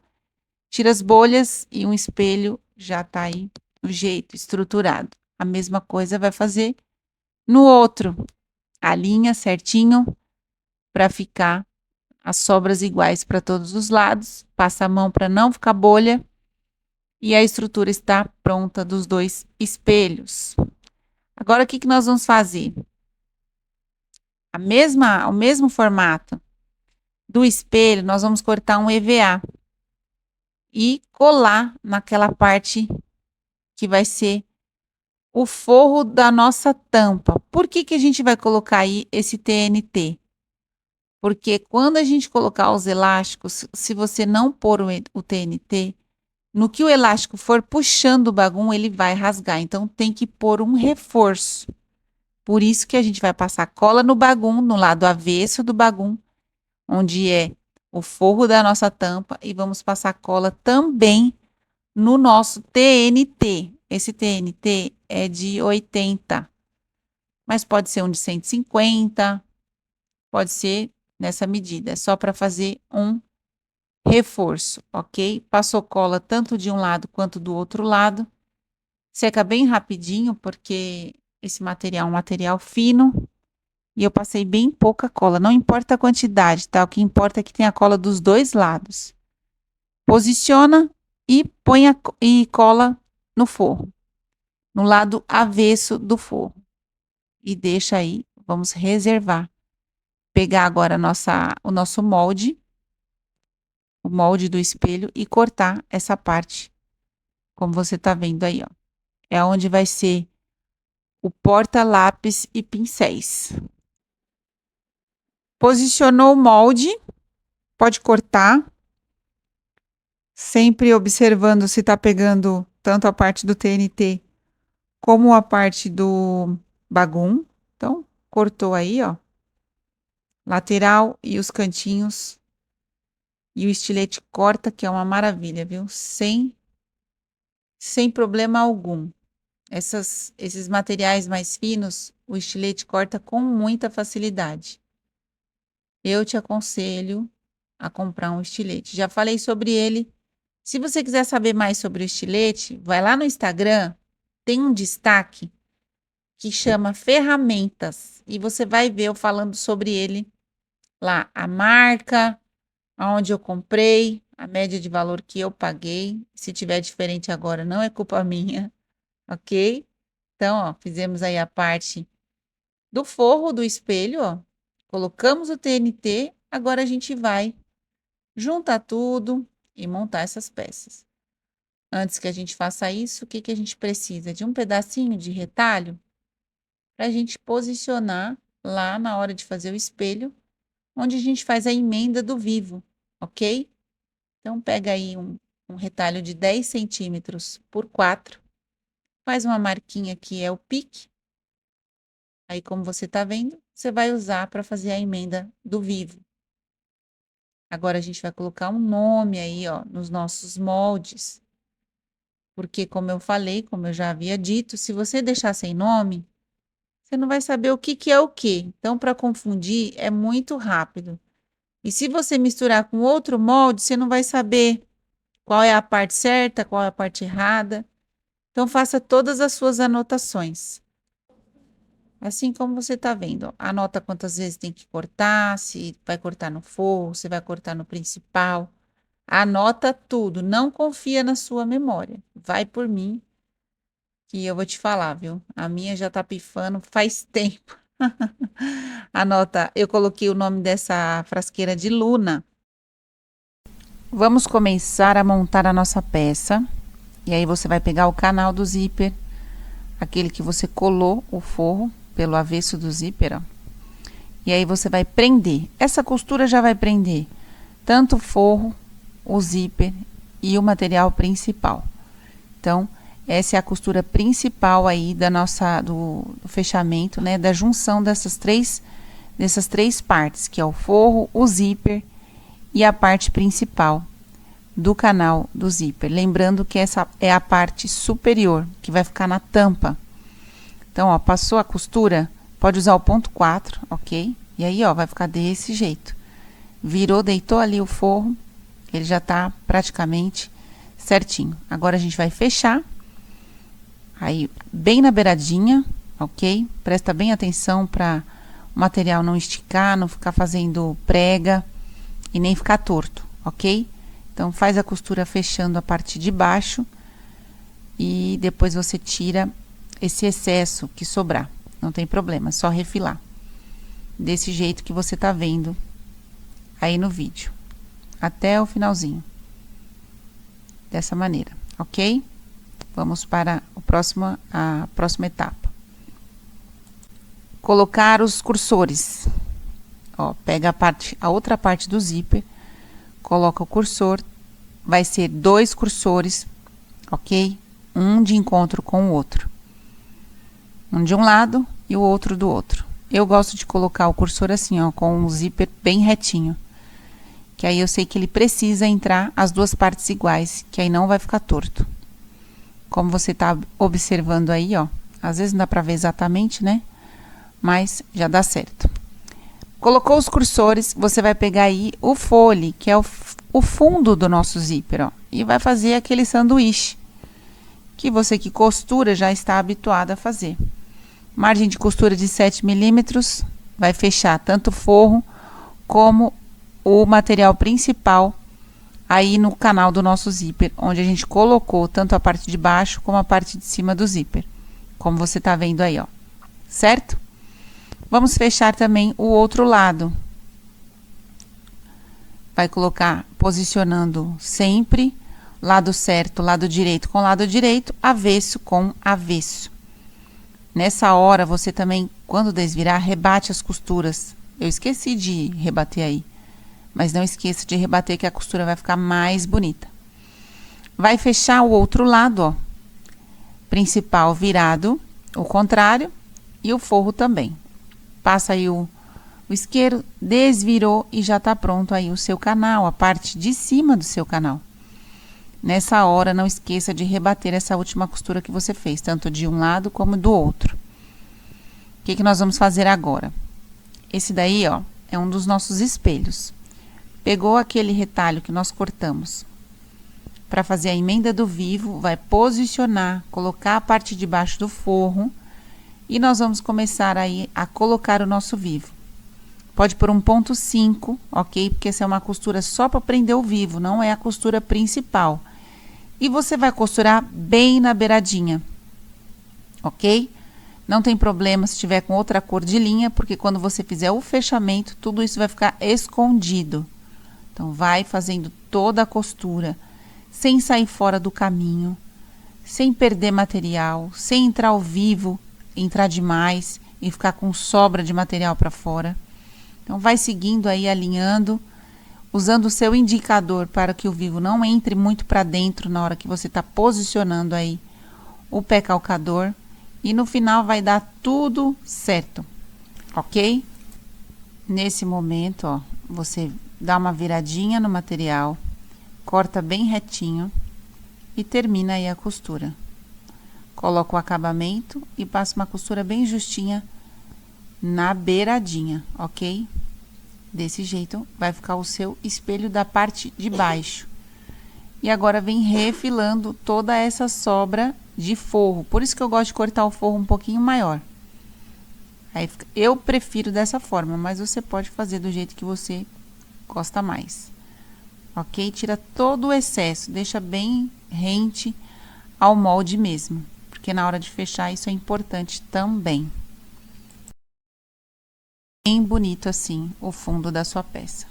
tira as bolhas e um espelho já tá aí do jeito estruturado. A mesma coisa vai fazer no outro. A linha certinho para ficar as sobras iguais para todos os lados. Passa a mão para não ficar bolha. E a estrutura está pronta dos 2 espelhos. Agora, o que nós vamos fazer? O mesmo formato do espelho, nós vamos cortar um EVA e colar naquela parte que vai ser o forro da nossa tampa. Por que a gente vai colocar aí esse TNT? Porque quando a gente colocar os elásticos, se você não pôr o TNT, no que o elástico for puxando o bagum, ele vai rasgar. Então, tem que pôr um reforço. Por isso que a gente vai passar cola no bagum, no lado avesso do bagum, onde é o forro da nossa tampa, e vamos passar cola também no nosso TNT. Esse TNT é de 80, mas pode ser um de 150, pode ser nessa medida. É só para fazer um reforço, ok? Passou cola tanto de um lado quanto do outro lado. Seca bem rapidinho, porque esse material é um material fino. E eu passei bem pouca cola. Não importa a quantidade, tá? O que importa é que tem a cola dos 2 lados. Posiciona e põe e cola no forro. No lado avesso do forro. E deixa aí, vamos reservar. Pegar agora o nosso molde, o molde do espelho, e cortar essa parte, como você tá vendo aí, ó. É onde vai ser o porta-lápis e pincéis. Posicionou o molde, pode cortar, sempre observando se tá pegando tanto a parte do TNT como a parte do bagum. Então, cortou aí, ó, lateral e os cantinhos. E o estilete corta, que é uma maravilha, viu? Sem problema algum. Esses materiais mais finos, o estilete corta com muita facilidade. Eu te aconselho a comprar um estilete. Já falei sobre ele Se você quiser saber mais sobre o estilete, vai lá no Instagram, tem um destaque que chama ferramentas e você vai ver eu falando sobre ele lá, a marca, aonde eu comprei, a média de valor que eu paguei. Se tiver diferente agora, não é culpa minha, ok? Então, ó, fizemos aí a parte do forro do espelho, ó. Colocamos o TNT, agora a gente vai juntar tudo e montar essas peças. Antes que a gente faça isso, o que que a gente precisa? De um pedacinho de retalho para a gente posicionar lá na hora de fazer o espelho, onde a gente faz a emenda do vivo, ok? Então, pega aí um retalho de 10 centímetros por 4, faz uma marquinha que é o pique. Aí, como você tá vendo, você vai usar para fazer a emenda do vivo. Agora, a gente vai colocar um nome aí, ó, nos nossos moldes. Porque, como eu falei, como eu já havia dito, se você deixar sem nome, você não vai saber o que que é o quê. Então, para confundir, é muito rápido. E se você misturar com outro molde, você não vai saber qual é a parte certa, qual é a parte errada. Então, faça todas as suas anotações. Assim como você está vendo, ó, anota quantas vezes tem que cortar, se vai cortar no forro, se vai cortar no principal. Anota tudo, não confia na sua memória. Vai por mim, que eu vou te falar, viu? A minha já tá pifando faz tempo. Anota, eu coloquei o nome dessa frasqueira de Luna. Vamos começar a montar a nossa peça. E aí você vai pegar o canal do zíper, aquele que você colou o forro pelo avesso do zíper, ó. E aí você vai prender. Essa costura já vai prender tanto o forro, o zíper e o material principal. Então, essa é a costura principal aí da nossa do fechamento, né, da junção dessas três partes, que é o forro, o zíper e a parte principal do canal do zíper. Lembrando que essa é a parte superior, que vai ficar na tampa. Então, ó, passou a costura, pode usar o ponto 4, ok? E aí, ó, vai ficar desse jeito. Virou, deitou ali o forro, ele já tá praticamente certinho. Agora, a gente vai fechar. Aí, bem na beiradinha, ok? Presta bem atenção para o material não esticar, não ficar fazendo prega e nem ficar torto, ok? Então, faz a costura fechando a parte de baixo e depois você tira esse excesso que sobrar. Não tem problema, é só refilar. Desse jeito que você tá vendo aí no vídeo. Até o finalzinho. Dessa maneira, ok? Vamos para a próxima etapa. Colocar os cursores. Ó, pega a outra parte do zíper, coloca o cursor, vai ser 2 cursores, ok? Um de encontro com o outro. Um de um lado e o outro do outro. Eu gosto de colocar o cursor assim, ó, com o zíper bem retinho. Que aí eu sei que ele precisa entrar as duas partes iguais, que aí não vai ficar torto. Como você tá observando aí, ó, às vezes não dá pra ver exatamente, né? Mas já dá certo. Colocou os cursores, você vai pegar aí o fole, que é o fundo do nosso zíper, ó, e vai fazer aquele sanduíche, que você que costura já está habituado a fazer. Margem de costura de 7 milímetros, vai fechar tanto o forro como o material principal aí no canal do nosso zíper, onde a gente colocou tanto a parte de baixo como a parte de cima do zíper, como você tá vendo aí, ó, certo? Vamos fechar também o outro lado. Vai colocar posicionando sempre lado certo, lado direito com lado direito, avesso com avesso. Nessa hora, você também, quando desvirar, rebate as costuras. Eu esqueci de rebater aí, mas não esqueça de rebater que a costura vai ficar mais bonita. Vai fechar o outro lado, ó, principal virado, o contrário, e o forro também. Passa aí o isqueiro, desvirou e já tá pronto aí o seu canal, a parte de cima do seu canal. Nessa hora, não esqueça de rebater essa última costura que você fez, tanto de um lado como do outro. O que que nós vamos fazer agora? Esse daí, ó, é um dos nossos espelhos. Pegou aquele retalho que nós cortamos, para fazer a emenda do vivo, vai posicionar, colocar a parte de baixo do forro e nós vamos começar aí a colocar o nosso vivo. Pode pôr 1,5, ok? Porque essa é uma costura só para prender o vivo, não é a costura principal. E você vai costurar bem na beiradinha, ok? Não tem problema se tiver com outra cor de linha, porque quando você fizer o fechamento, tudo isso vai ficar escondido. Então, vai fazendo toda a costura, sem sair fora do caminho, sem perder material, sem entrar ao vivo, entrar demais e ficar com sobra de material para fora. Então, vai seguindo aí, alinhando, usando o seu indicador para que o vivo não entre muito para dentro na hora que você está posicionando aí o pé calcador. E no final vai dar tudo certo, ok? Nesse momento, ó, você dá uma viradinha no material, corta bem retinho e termina aí a costura. Coloca o acabamento e passa uma costura bem justinha na beiradinha, ok? Desse jeito vai ficar o seu espelho da parte de baixo. E agora vem refilando toda essa sobra de forro. Por isso que eu gosto de cortar o forro um pouquinho maior. Aí eu prefiro dessa forma, mas você pode fazer do jeito que você gosta mais. Ok? Tira todo o excesso, deixa bem rente ao molde mesmo, porque na hora de fechar isso é importante também. Bem bonito assim o fundo da sua peça.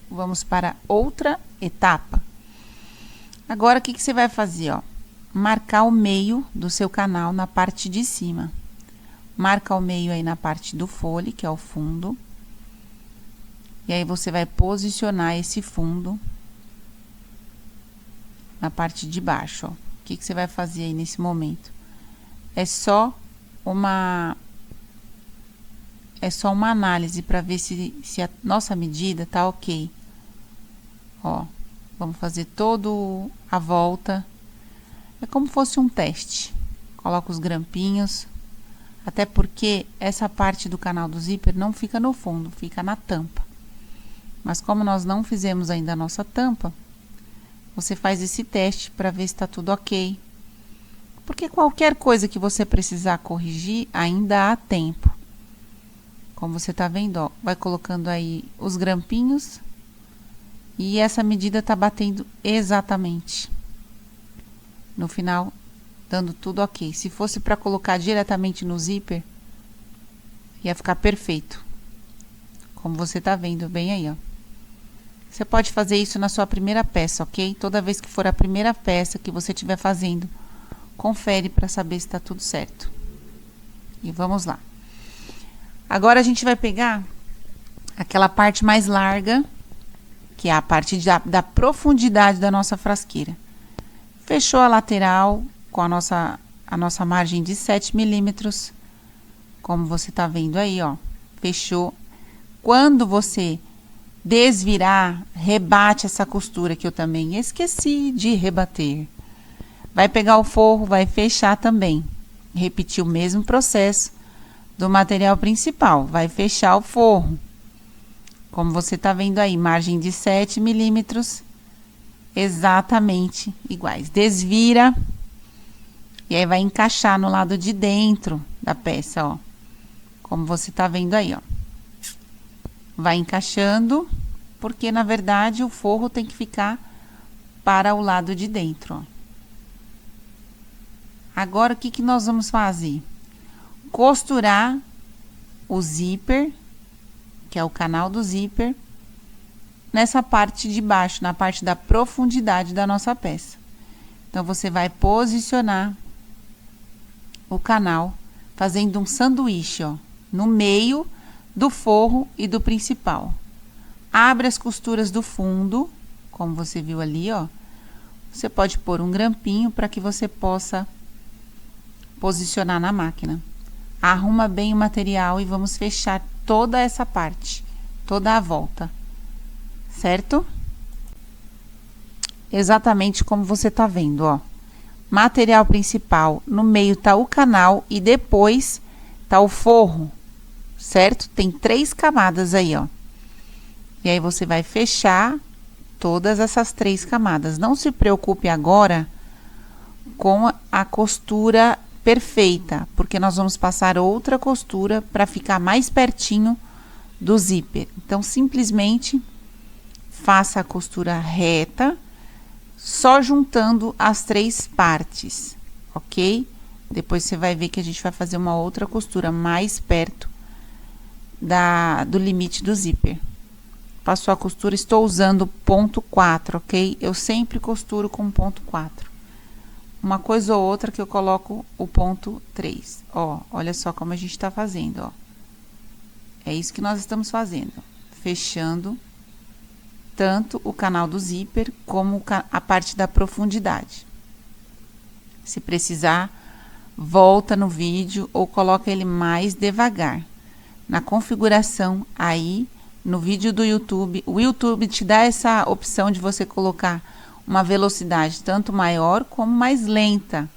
Vamos para outra etapa. Agora, o que você vai fazer, ó? Marcar o meio do seu canal na parte de cima. Marca o meio aí na parte do fole, que é o fundo. E aí, você vai posicionar esse fundo na parte de baixo, ó. O que você vai fazer aí nesse momento? É só uma análise para ver se a nossa medida tá ok. Ó. Vamos fazer todo a volta. É como se fosse um teste. Coloca os grampinhos. Até porque essa parte do canal do zíper não fica no fundo, fica na tampa. Mas como nós não fizemos ainda a nossa tampa, você faz esse teste para ver se está tudo ok. Porque qualquer coisa que você precisar corrigir, ainda há tempo. Como você tá vendo, ó, vai colocando aí os grampinhos. E essa medida tá batendo exatamente. No final, dando tudo ok. Se fosse para colocar diretamente no zíper, ia ficar perfeito. Como você tá vendo bem aí, ó. Você pode fazer isso na sua primeira peça, ok? Toda vez que for a primeira peça que você estiver fazendo, confere para saber se tá tudo certo. E vamos lá. Agora a gente vai pegar aquela parte mais larga, que é a parte da profundidade da nossa frasqueira. Fechou a lateral com a nossa margem de 7 milímetros, como você tá vendo aí, ó. Fechou. Quando você desvirar, rebate essa costura que eu também esqueci de rebater. Vai pegar o forro, vai fechar também. Repetir o mesmo processo do material principal. Vai fechar o forro. Como você tá vendo aí, margem de 7 milímetros, exatamente iguais. Desvira, e aí vai encaixar no lado de dentro da peça, ó. Como você tá vendo aí, ó. Vai encaixando, porque na verdade o forro tem que ficar para o lado de dentro, ó. Agora, o que que nós vamos fazer? Costurar o zíper, que é o canal do zíper, nessa parte de baixo, na parte da profundidade da nossa peça. Então, você vai posicionar o canal, fazendo um sanduíche, ó, no meio do forro e do principal. Abre as costuras do fundo, como você viu ali, ó. Você pode pôr um grampinho para que você possa posicionar na máquina. Arruma bem o material e vamos fechar toda essa parte, toda a volta, certo? Exatamente como você tá vendo, ó. Material principal, no meio tá o canal e depois tá o forro, certo? Tem 3 camadas aí, ó. E aí você vai fechar todas essas 3 camadas. Não se preocupe agora com a costura perfeita, porque nós vamos passar outra costura para ficar mais pertinho do zíper. Então, simplesmente faça a costura reta, só juntando as 3 partes, ok? Depois você vai ver que a gente vai fazer uma outra costura mais perto do limite do zíper. Passou a costura, estou usando ponto 4, ok? Eu sempre costuro com ponto 4. Uma coisa ou outra que eu coloco o ponto 3. Ó, olha só como a gente tá fazendo, ó. É isso que nós estamos fazendo. Fechando tanto o canal do zíper como a parte da profundidade. Se precisar, volta no vídeo ou coloca ele mais devagar. Na configuração aí, no vídeo do YouTube, o YouTube te dá essa opção de você colocar uma velocidade tanto maior como mais lenta.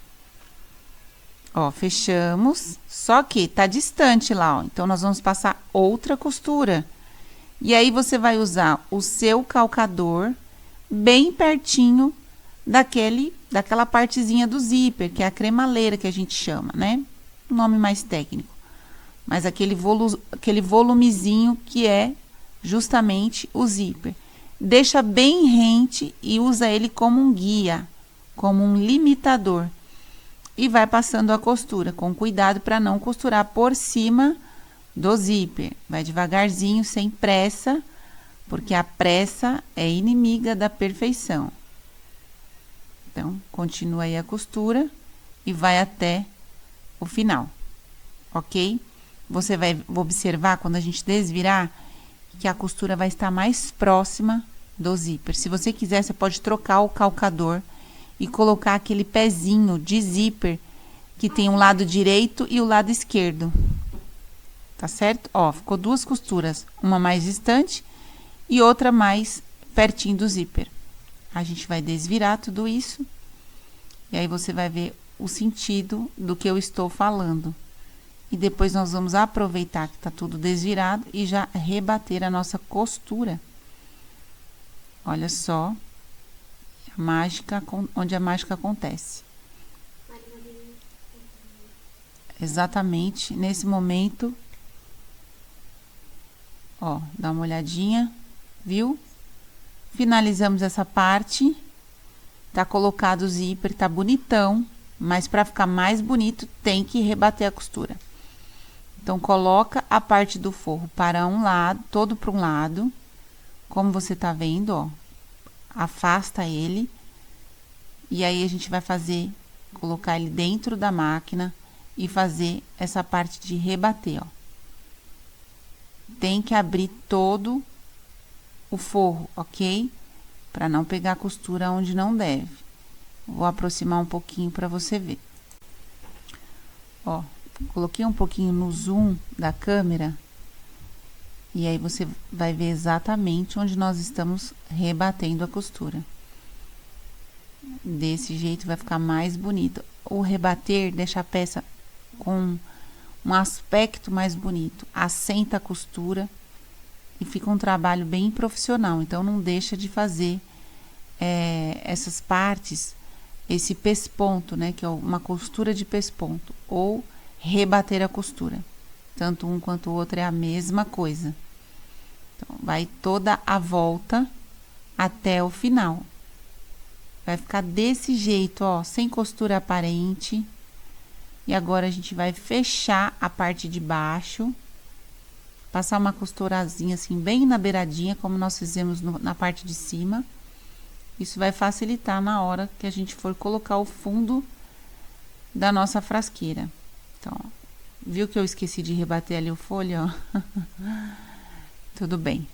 Ó, fechamos, só que tá distante lá, ó. Então, nós vamos passar outra costura. E aí, você vai usar o seu calcador bem pertinho daquela partezinha do zíper, que é a cremaleira que a gente chama, né? Um nome mais técnico. Mas aquele volumezinho que é justamente o zíper. Deixa bem rente e usa ele como um guia, como um limitador. E vai passando a costura, com cuidado para não costurar por cima do zíper. Vai devagarzinho, sem pressa, porque a pressa é inimiga da perfeição. Então, continua aí a costura e vai até o final, ok? Você vai observar quando a gente desvirar que a costura vai estar mais próxima do zíper. Se você quiser, você pode trocar o calcador e colocar aquele pezinho de zíper que tem um lado direito e o lado esquerdo. Tá certo? Ó, ficou 2 costuras, uma mais distante e outra mais pertinho do zíper. A gente vai desvirar tudo isso e aí você vai ver o sentido do que eu estou falando. E depois nós vamos aproveitar que tá tudo desvirado e já rebater a nossa costura. Olha só, a mágica, onde a mágica acontece. Exatamente nesse momento. Ó, dá uma olhadinha, viu? Finalizamos essa parte. Tá colocado o zíper, tá bonitão, mas para ficar mais bonito tem que rebater a costura. Então, coloca a parte do forro para um lado, todo para um lado, como você tá vendo, ó. Afasta ele. E aí, a gente vai colocar ele dentro da máquina e fazer essa parte de rebater, ó. Tem que abrir todo o forro, ok? Para não pegar a costura onde não deve. Vou aproximar um pouquinho para você ver. Ó. Coloquei um pouquinho no zoom da câmera e aí você vai ver exatamente onde nós estamos rebatendo a costura. Desse jeito vai ficar mais bonito. O rebater deixa a peça com um aspecto mais bonito, assenta a costura e fica um trabalho bem profissional. Então, não deixa de fazer essas partes, esse pesponto, né, que é uma costura de pesponto, ou rebater a costura. Tanto um quanto o outro é a mesma coisa. Então, vai toda a volta até o final. Vai ficar desse jeito, ó, sem costura aparente. E agora, a gente vai fechar a parte de baixo. Passar uma costurazinha assim, bem na beiradinha, como nós fizemos na parte de cima. Isso vai facilitar na hora que a gente for colocar o fundo da nossa frasqueira. Então, ó, viu que eu esqueci de rebater ali o folho, ó? Tudo bem.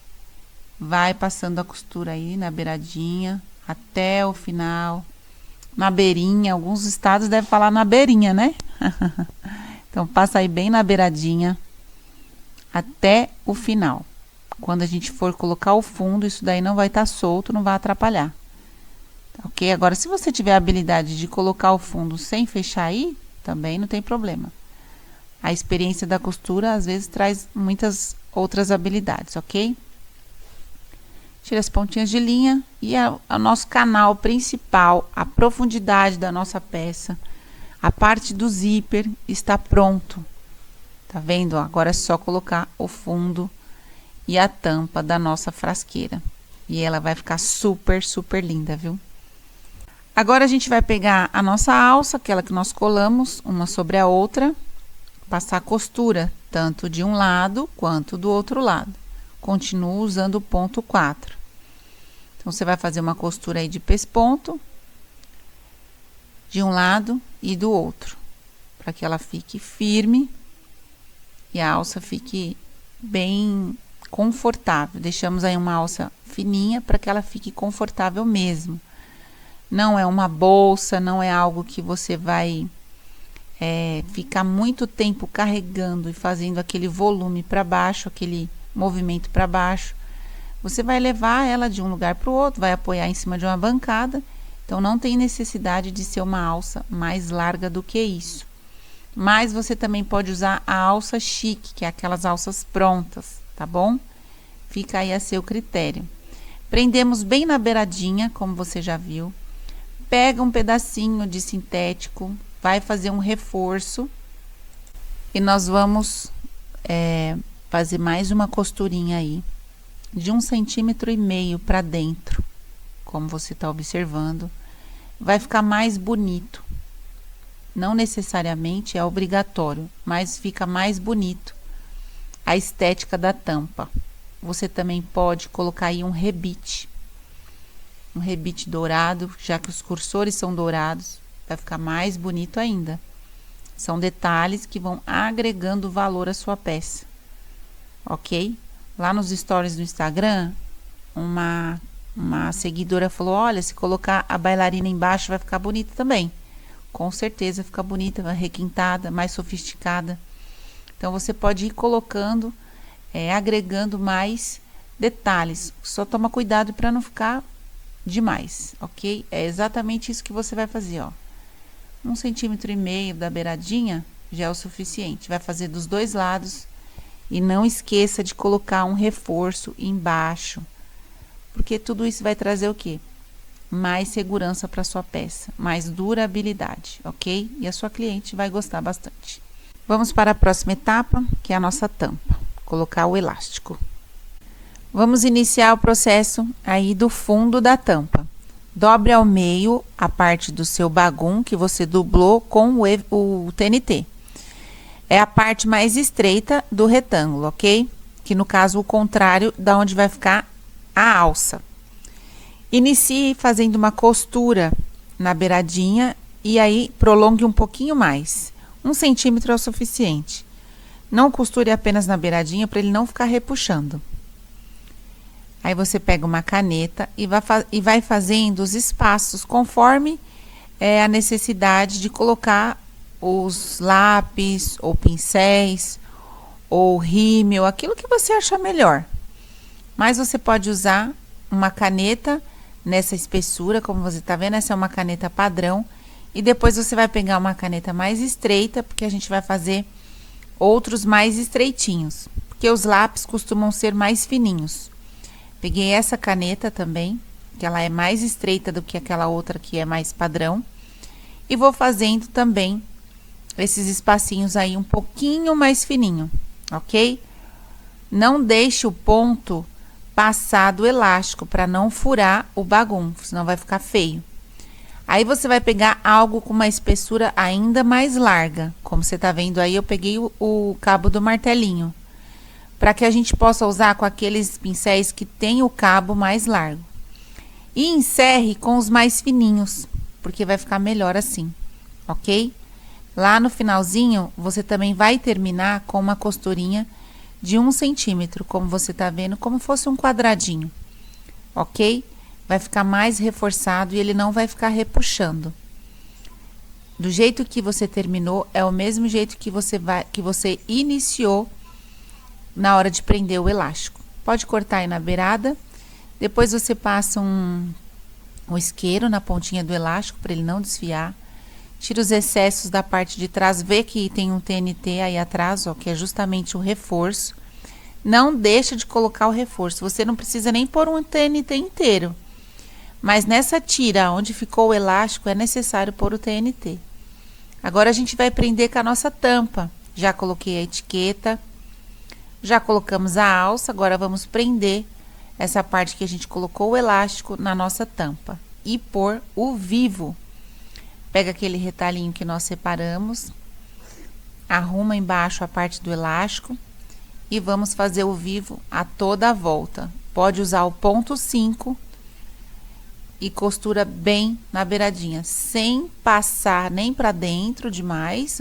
Vai passando a costura aí na beiradinha, até o final. Na beirinha, alguns estados devem falar na beirinha, né? Então, passa aí bem na beiradinha, até o final. Quando a gente for colocar o fundo, isso daí não vai estar solto, não vai atrapalhar. Ok? Agora, se você tiver a habilidade de colocar o fundo sem fechar aí, também não tem problema. A experiência da costura, às vezes, traz muitas outras habilidades, ok? Tira as pontinhas de linha e o nosso canal principal, a profundidade da nossa peça, a parte do zíper está pronto. Tá vendo? Agora é só colocar o fundo e a tampa da nossa frasqueira. E ela vai ficar super, super linda, viu? Agora a gente vai pegar a nossa alça, aquela que nós colamos, uma sobre a outra, passar costura, tanto de um lado quanto do outro lado. Continuo usando o ponto 4. Então, você vai fazer uma costura aí de pesponto, de um lado e do outro, para que ela fique firme e a alça fique bem confortável. Deixamos aí uma alça fininha para que ela fique confortável mesmo. Não é uma bolsa, não é algo que você vai ficar muito tempo carregando e fazendo aquele volume para baixo, aquele movimento para baixo. Você vai levar ela de um lugar para o outro, vai apoiar em cima de uma bancada. Então, não tem necessidade de ser uma alça mais larga do que isso. Mas você também pode usar a alça chique, que é aquelas alças prontas, tá bom? Fica aí a seu critério. Prendemos bem na beiradinha, como você já viu. Pega um pedacinho de sintético, vai fazer um reforço. E nós vamos fazer mais uma costurinha aí, de 1,5 centímetros para dentro, como você está observando. Vai ficar mais bonito. Não necessariamente é obrigatório, mas fica mais bonito a estética da tampa. Você também pode colocar aí um rebite dourado, já que os cursores são dourados, vai ficar mais bonito ainda. São detalhes que vão agregando valor à sua peça, ok? Lá nos stories do Instagram, uma seguidora falou: olha, se colocar a bailarina embaixo vai ficar bonita também. Com certeza fica bonita, requintada, mais sofisticada. Então, você pode ir colocando, agregando mais detalhes. Só toma cuidado para não ficar demais, ok? É exatamente isso que você vai fazer, ó. 1,5 centímetros da beiradinha já é o suficiente. Vai fazer dos dois lados. E não esqueça de colocar um reforço embaixo, porque tudo isso vai trazer o quê? Mais segurança para sua peça, mais durabilidade, ok? E a sua cliente vai gostar bastante. Vamos para a próxima etapa, que é a nossa tampa. Colocar o elástico. Vamos iniciar o processo aí do fundo da tampa. Dobre ao meio a parte do seu bagum que você dublou com o TNT. É a parte mais estreita do retângulo, ok? Que no caso o contrário da onde vai ficar a alça. Inicie fazendo uma costura na beiradinha e aí prolongue um pouquinho mais. 1 centímetro é o suficiente. Não costure apenas na beiradinha para ele não ficar repuxando. Aí você pega uma caneta e vai fazendo os espaços conforme a necessidade de colocar os lápis, ou pincéis, ou rímel, aquilo que você achar melhor. Mas você pode usar uma caneta nessa espessura, como você tá vendo, essa é uma caneta padrão. E depois você vai pegar uma caneta mais estreita, porque a gente vai fazer outros mais estreitinhos. Porque os lápis costumam ser mais fininhos. Peguei essa caneta também, que ela é mais estreita do que aquela outra que é mais padrão. E vou fazendo também esses espacinhos aí um pouquinho mais fininho, ok? Não deixe o ponto passar do elástico para não furar o bagum, senão vai ficar feio. Aí você vai pegar algo com uma espessura ainda mais larga. Como você tá vendo aí, eu peguei o cabo do martelinho, para que a gente possa usar com aqueles pincéis que tem o cabo mais largo. E encerre com os mais fininhos, porque vai ficar melhor assim, ok? Lá no finalzinho, você também vai terminar com uma costurinha de 1 centímetro, como você tá vendo, como fosse um quadradinho, ok? Vai ficar mais reforçado e ele não vai ficar repuxando. Do jeito que você terminou, é o mesmo jeito que você iniciou na hora de prender o elástico. Pode cortar aí na beirada, depois você passa um isqueiro na pontinha do elástico para ele não desfiar. Tira os excessos da parte de trás, vê que tem um TNT aí atrás, ó, que é justamente o reforço. não deixa de colocar o reforço. Você não precisa nem pôr um TNT inteiro. Mas nessa tira onde ficou o elástico, é necessário pôr o TNT. Agora a gente vai prender com a nossa tampa. Já coloquei a etiqueta, já colocamos a alça, agora vamos prender essa parte que a gente colocou o elástico na nossa tampa. E pôr o vivo. Pega aquele retalhinho que nós separamos, arruma embaixo a parte do elástico e vamos fazer o vivo a toda a volta. Pode usar o ponto 5 e costura bem na beiradinha, sem passar nem para dentro demais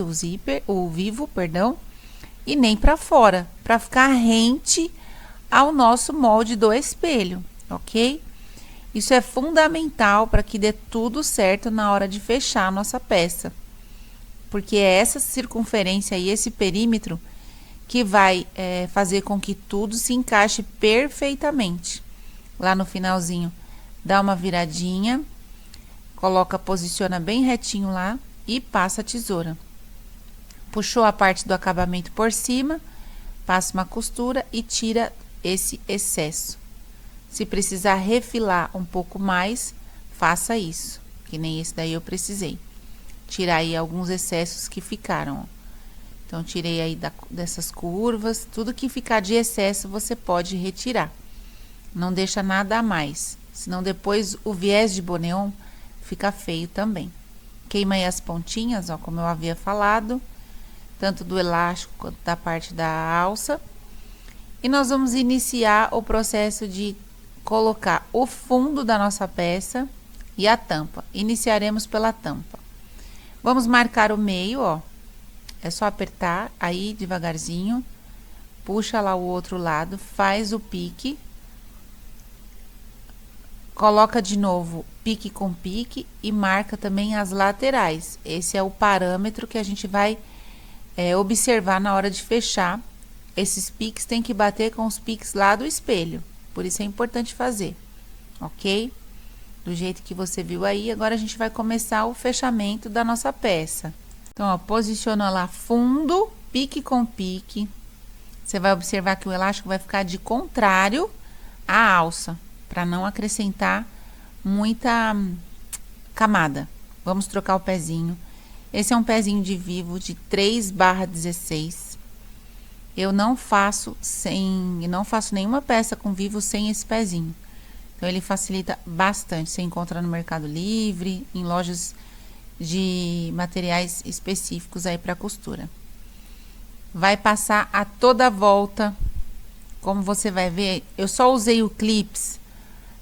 o vivo, perdão, e nem para fora, para ficar rente ao nosso molde do espelho, ok? Isso é fundamental para que dê tudo certo na hora de fechar a nossa peça, porque é essa circunferência e esse perímetro que vai fazer com que tudo se encaixe perfeitamente. Lá no finalzinho, dá uma viradinha, posiciona bem retinho lá e passa a tesoura. Puxou a parte do acabamento por cima, passa uma costura e tira esse excesso. Se precisar refilar um pouco mais, faça isso, que nem esse daí eu precisei. Tirar aí alguns excessos que ficaram, ó. Então, tirei aí dessas curvas, tudo que ficar de excesso você pode retirar. Não deixa nada a mais, senão depois o viés de boneon fica feio também. Queima aí as pontinhas, ó, como eu havia falado, tanto do elástico quanto da parte da alça. E nós vamos iniciar o processo de colocar o fundo da nossa peça e a tampa. Iniciaremos pela tampa. Vamos marcar o meio, ó. É só apertar aí devagarzinho, puxa lá o outro lado, faz o pique, coloca de novo pique com pique e marca também as laterais. Esse é o parâmetro que a gente vai observar na hora de fechar. Esses piques tem que bater com os piques lá do espelho, por isso é importante fazer, ok? Do jeito que você viu aí, agora a gente vai começar o fechamento da nossa peça. Então, ó, posiciona lá fundo, pique com pique. Você vai observar que o elástico vai ficar de contrário à alça, para não acrescentar muita camada. Vamos trocar o pezinho. Esse é um pezinho de vivo de 3/16. Eu não faço nenhuma peça com vivo sem esse pezinho. Então, ele facilita bastante. Você encontra no Mercado Livre, em lojas de materiais específicos aí para costura. Vai passar a toda a volta. Como você vai ver, eu só usei o clips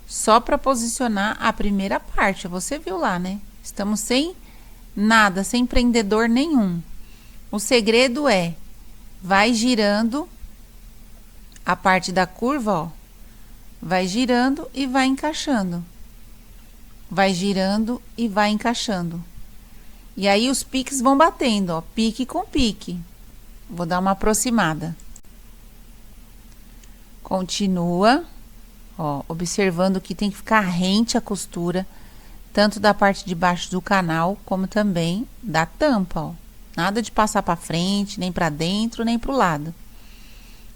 só para posicionar a primeira parte. Você viu lá, né? Estamos sem nada, sem prendedor nenhum. O segredo vai girando a parte da curva, ó. Vai girando e vai encaixando. Vai girando e vai encaixando. E aí os piques vão batendo, ó, pique com pique. Vou dar uma aproximada. Continua, ó, observando que tem que ficar rente a costura, tanto da parte de baixo do canal, como também da tampa, ó. Nada de passar para frente, nem para dentro, nem para o lado.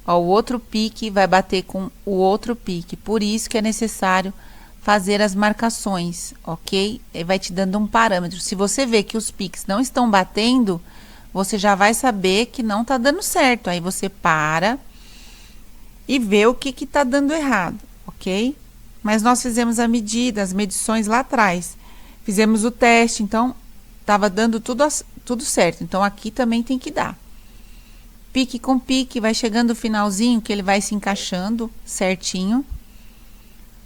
Ó, o outro pique vai bater com o outro pique, por isso que é necessário fazer as marcações, ok? E vai te dando um parâmetro. Se você vê que os piques não estão batendo, você já vai saber que não tá dando certo. Aí você para e vê o que tá dando errado, ok? Mas nós fizemos a medida, as medições lá atrás. Fizemos o teste, então tava dando tudo certo. Então aqui também tem que dar. Pique com pique, vai chegando o finalzinho que ele vai se encaixando certinho.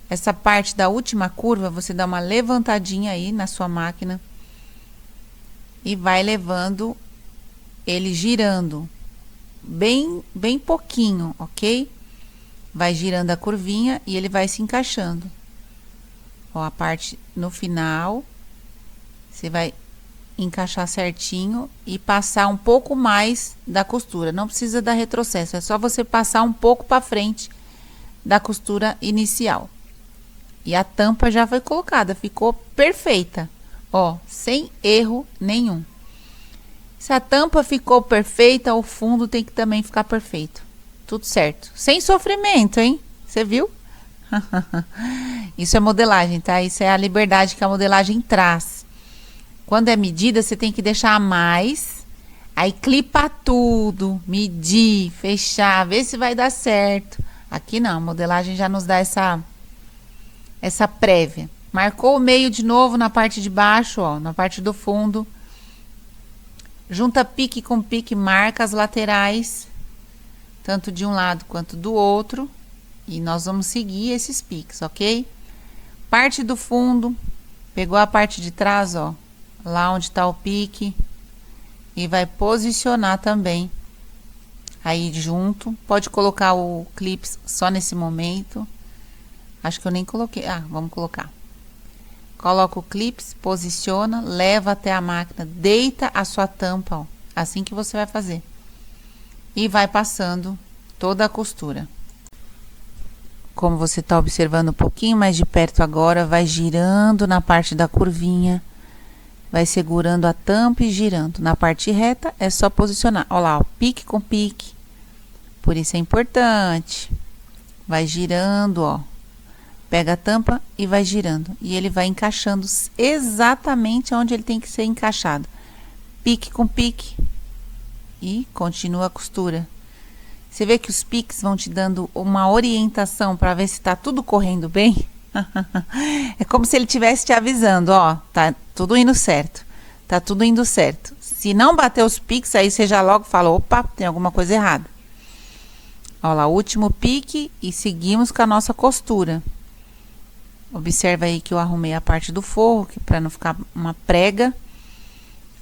Essa parte da última curva, você dá uma levantadinha aí na sua máquina e vai levando ele girando bem pouquinho, ok? Vai girando a curvinha e ele vai se encaixando. Ó, a parte no final, você vai encaixar certinho e passar um pouco mais da costura. Não precisa dar retrocesso, é só você passar um pouco para frente da costura inicial. E a tampa já foi colocada, ficou perfeita, ó, sem erro nenhum. Se a tampa ficou perfeita, o fundo tem que também ficar perfeito. Tudo certo. Sem sofrimento, hein? Você viu? Isso é modelagem, tá? Isso é a liberdade que a modelagem traz. Quando é medida, você tem que deixar a mais, aí clipar tudo, medir, fechar, ver se vai dar certo. Aqui não, a modelagem já nos dá essa prévia. Marcou o meio de novo na parte de baixo, ó, na parte do fundo. Junta pique com pique, marca as laterais, tanto de um lado quanto do outro. E nós vamos seguir esses piques, ok? Parte do fundo, pegou a parte de trás, ó, lá onde tá o pique. E vai posicionar também aí junto. Pode colocar o clips só nesse momento. Acho que eu nem coloquei. Ah, vamos colocar. Coloca o clips, posiciona, leva até a máquina, deita a sua tampa, ó, assim que você vai fazer. E vai passando toda a costura. Como você está observando um pouquinho mais de perto agora, vai girando na parte da curvinha, vai segurando a tampa e girando. Na parte reta é só posicionar. Olha lá, ó, pique com pique. Por isso é importante. Vai girando, ó. Pega a tampa e vai girando. E ele vai encaixando exatamente onde ele tem que ser encaixado. Pique com pique. E continua a costura. Você vê que os piques vão te dando uma orientação para ver se está tudo correndo bem? É como se ele estivesse te avisando, ó, tá tudo indo certo. Tá tudo indo certo. Se não bater os piques, aí você já logo fala, opa, tem alguma coisa errada. Olha lá, último pique e seguimos com a nossa costura. Observa aí que eu arrumei a parte do forro, para não ficar uma prega.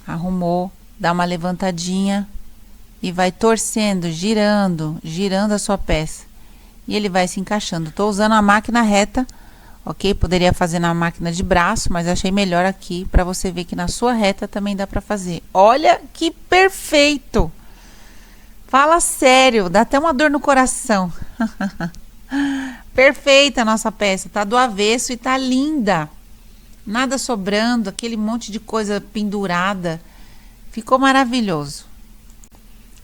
Arrumou, dá uma levantadinha e vai torcendo, girando a sua peça. E ele vai se encaixando. Tô usando a máquina reta, ok? Poderia fazer na máquina de braço, mas achei melhor aqui para você ver que na sua reta também dá para fazer. Olha que perfeito! Fala sério, dá até uma dor no coração. Perfeita a nossa peça, tá do avesso e tá linda. Nada sobrando, aquele monte de coisa pendurada. Ficou maravilhoso.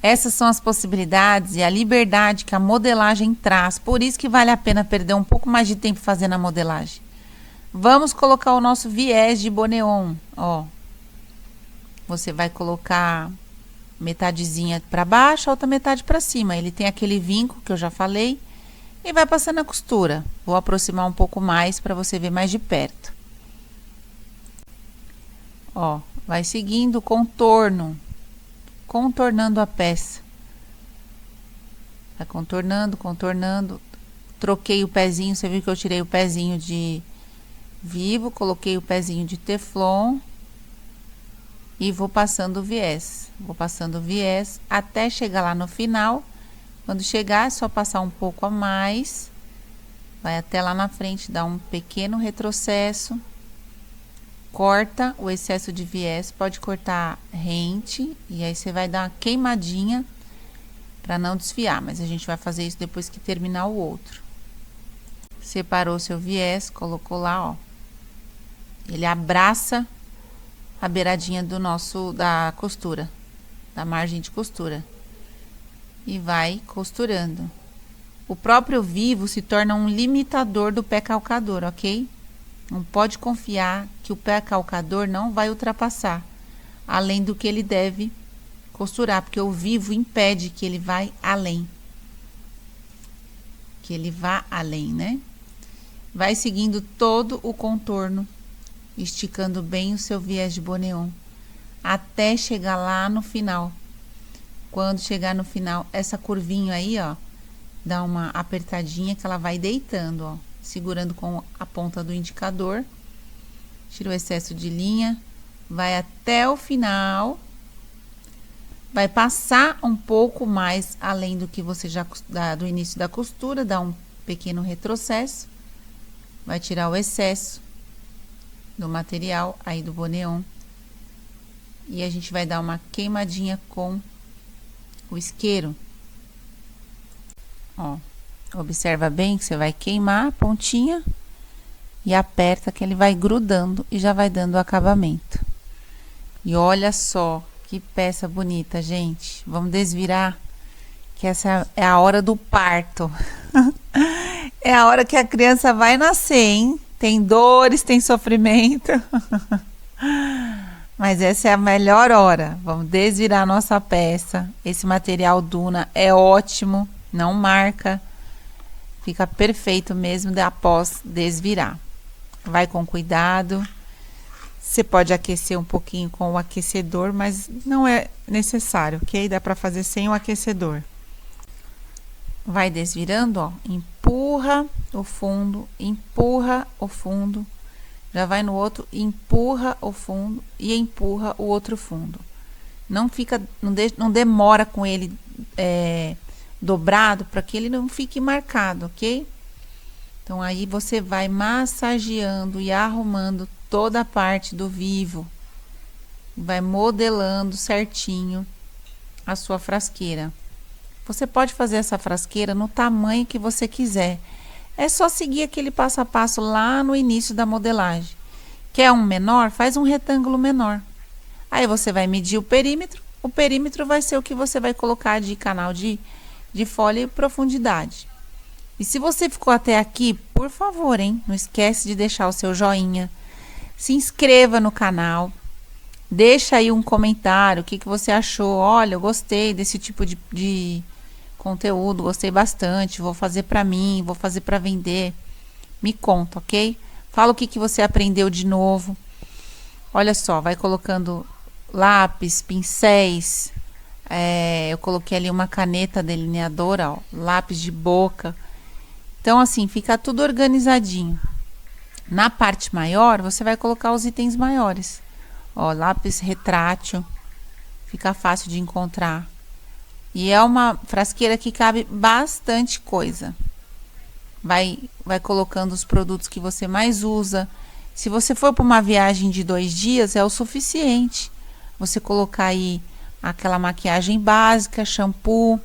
Essas são as possibilidades e a liberdade que a modelagem traz. Por isso que vale a pena perder um pouco mais de tempo fazendo a modelagem. Vamos colocar o nosso viés de boneon, ó. Você vai colocar metadezinha para baixo, a outra metade para cima. Ele tem aquele vinco que eu já falei. E vai passando a costura. Vou aproximar um pouco mais para você ver mais de perto. Ó, vai seguindo o contorno, contornando a peça. Vai contornando, contornando. Troquei o pezinho, você viu que eu tirei o pezinho de vivo, coloquei o pezinho de teflon e vou passando o viés. Vou passando o viés até chegar lá no final. Quando chegar, é só passar um pouco a mais, vai até lá na frente, dá um pequeno retrocesso, corta o excesso de viés, pode cortar rente, e aí você vai dar uma queimadinha para não desfiar, mas a gente vai fazer isso depois que terminar o outro. Separou seu viés, colocou lá, ó, ele abraça a beiradinha da costura, da margem de costura. E vai costurando. O próprio vivo se torna um limitador do pé calcador, ok? Não pode confiar que o pé calcador não vai ultrapassar, além do que ele deve costurar, porque o vivo impede que ele vá além. Que ele vá além, né? Vai seguindo todo o contorno, esticando bem o seu viés de boneon, até chegar lá no final. Quando chegar no final, essa curvinha aí, ó, dá uma apertadinha que ela vai deitando, ó, segurando com a ponta do indicador. Tira o excesso de linha, vai até o final, vai passar um pouco mais além do que você já do início da costura, dá um pequeno retrocesso, vai tirar o excesso do material aí do boneon e a gente vai dar uma queimadinha com o isqueiro. Ó, observa bem que você vai queimar a pontinha e aperta que ele vai grudando e já vai dando o acabamento. E olha só que peça bonita, gente. Vamos desvirar, que que essa é a hora do parto. É a hora que a criança vai nascer, hein? Tem dores, tem sofrimento. Mas essa é a melhor hora. Vamos desvirar a nossa peça. Esse material Duna é ótimo, não marca. Fica perfeito mesmo após desvirar. Vai com cuidado. Você pode aquecer um pouquinho com o aquecedor, mas não é necessário, ok? Dá para fazer sem o aquecedor. Vai desvirando, ó. Empurra o fundo, empurra o fundo. Já vai no outro, empurra o fundo e empurra o outro fundo. Não fica, não demora com ele dobrado para que ele não fique marcado, ok? Então aí você vai massageando e arrumando toda a parte do vivo. Vai modelando certinho a sua frasqueira. Você pode fazer essa frasqueira no tamanho que você quiser. É só seguir aquele passo a passo lá no início da modelagem. Quer um menor? Faz um retângulo menor. Aí você vai medir o perímetro vai ser o que você vai colocar de canal de folha e profundidade. E se você ficou até aqui, por favor, hein? Não esquece de deixar o seu joinha. Se inscreva no canal. Deixa aí um comentário, o que você achou. Olha, eu gostei desse tipo de conteúdo, gostei bastante, vou fazer para mim, vou fazer para vender. Me conta, ok? Fala o que você aprendeu de novo. Olha só, vai colocando lápis, pincéis. Eu coloquei ali uma caneta delineadora, ó, lápis de boca. Então, assim, fica tudo organizadinho. Na parte maior, você vai colocar os itens maiores. Ó, lápis retrátil, fica fácil de encontrar. E é uma frasqueira que cabe bastante coisa. Vai colocando os produtos que você mais usa. Se você for para uma viagem de 2 dias, é o suficiente. Você colocar aí aquela maquiagem básica, shampoo,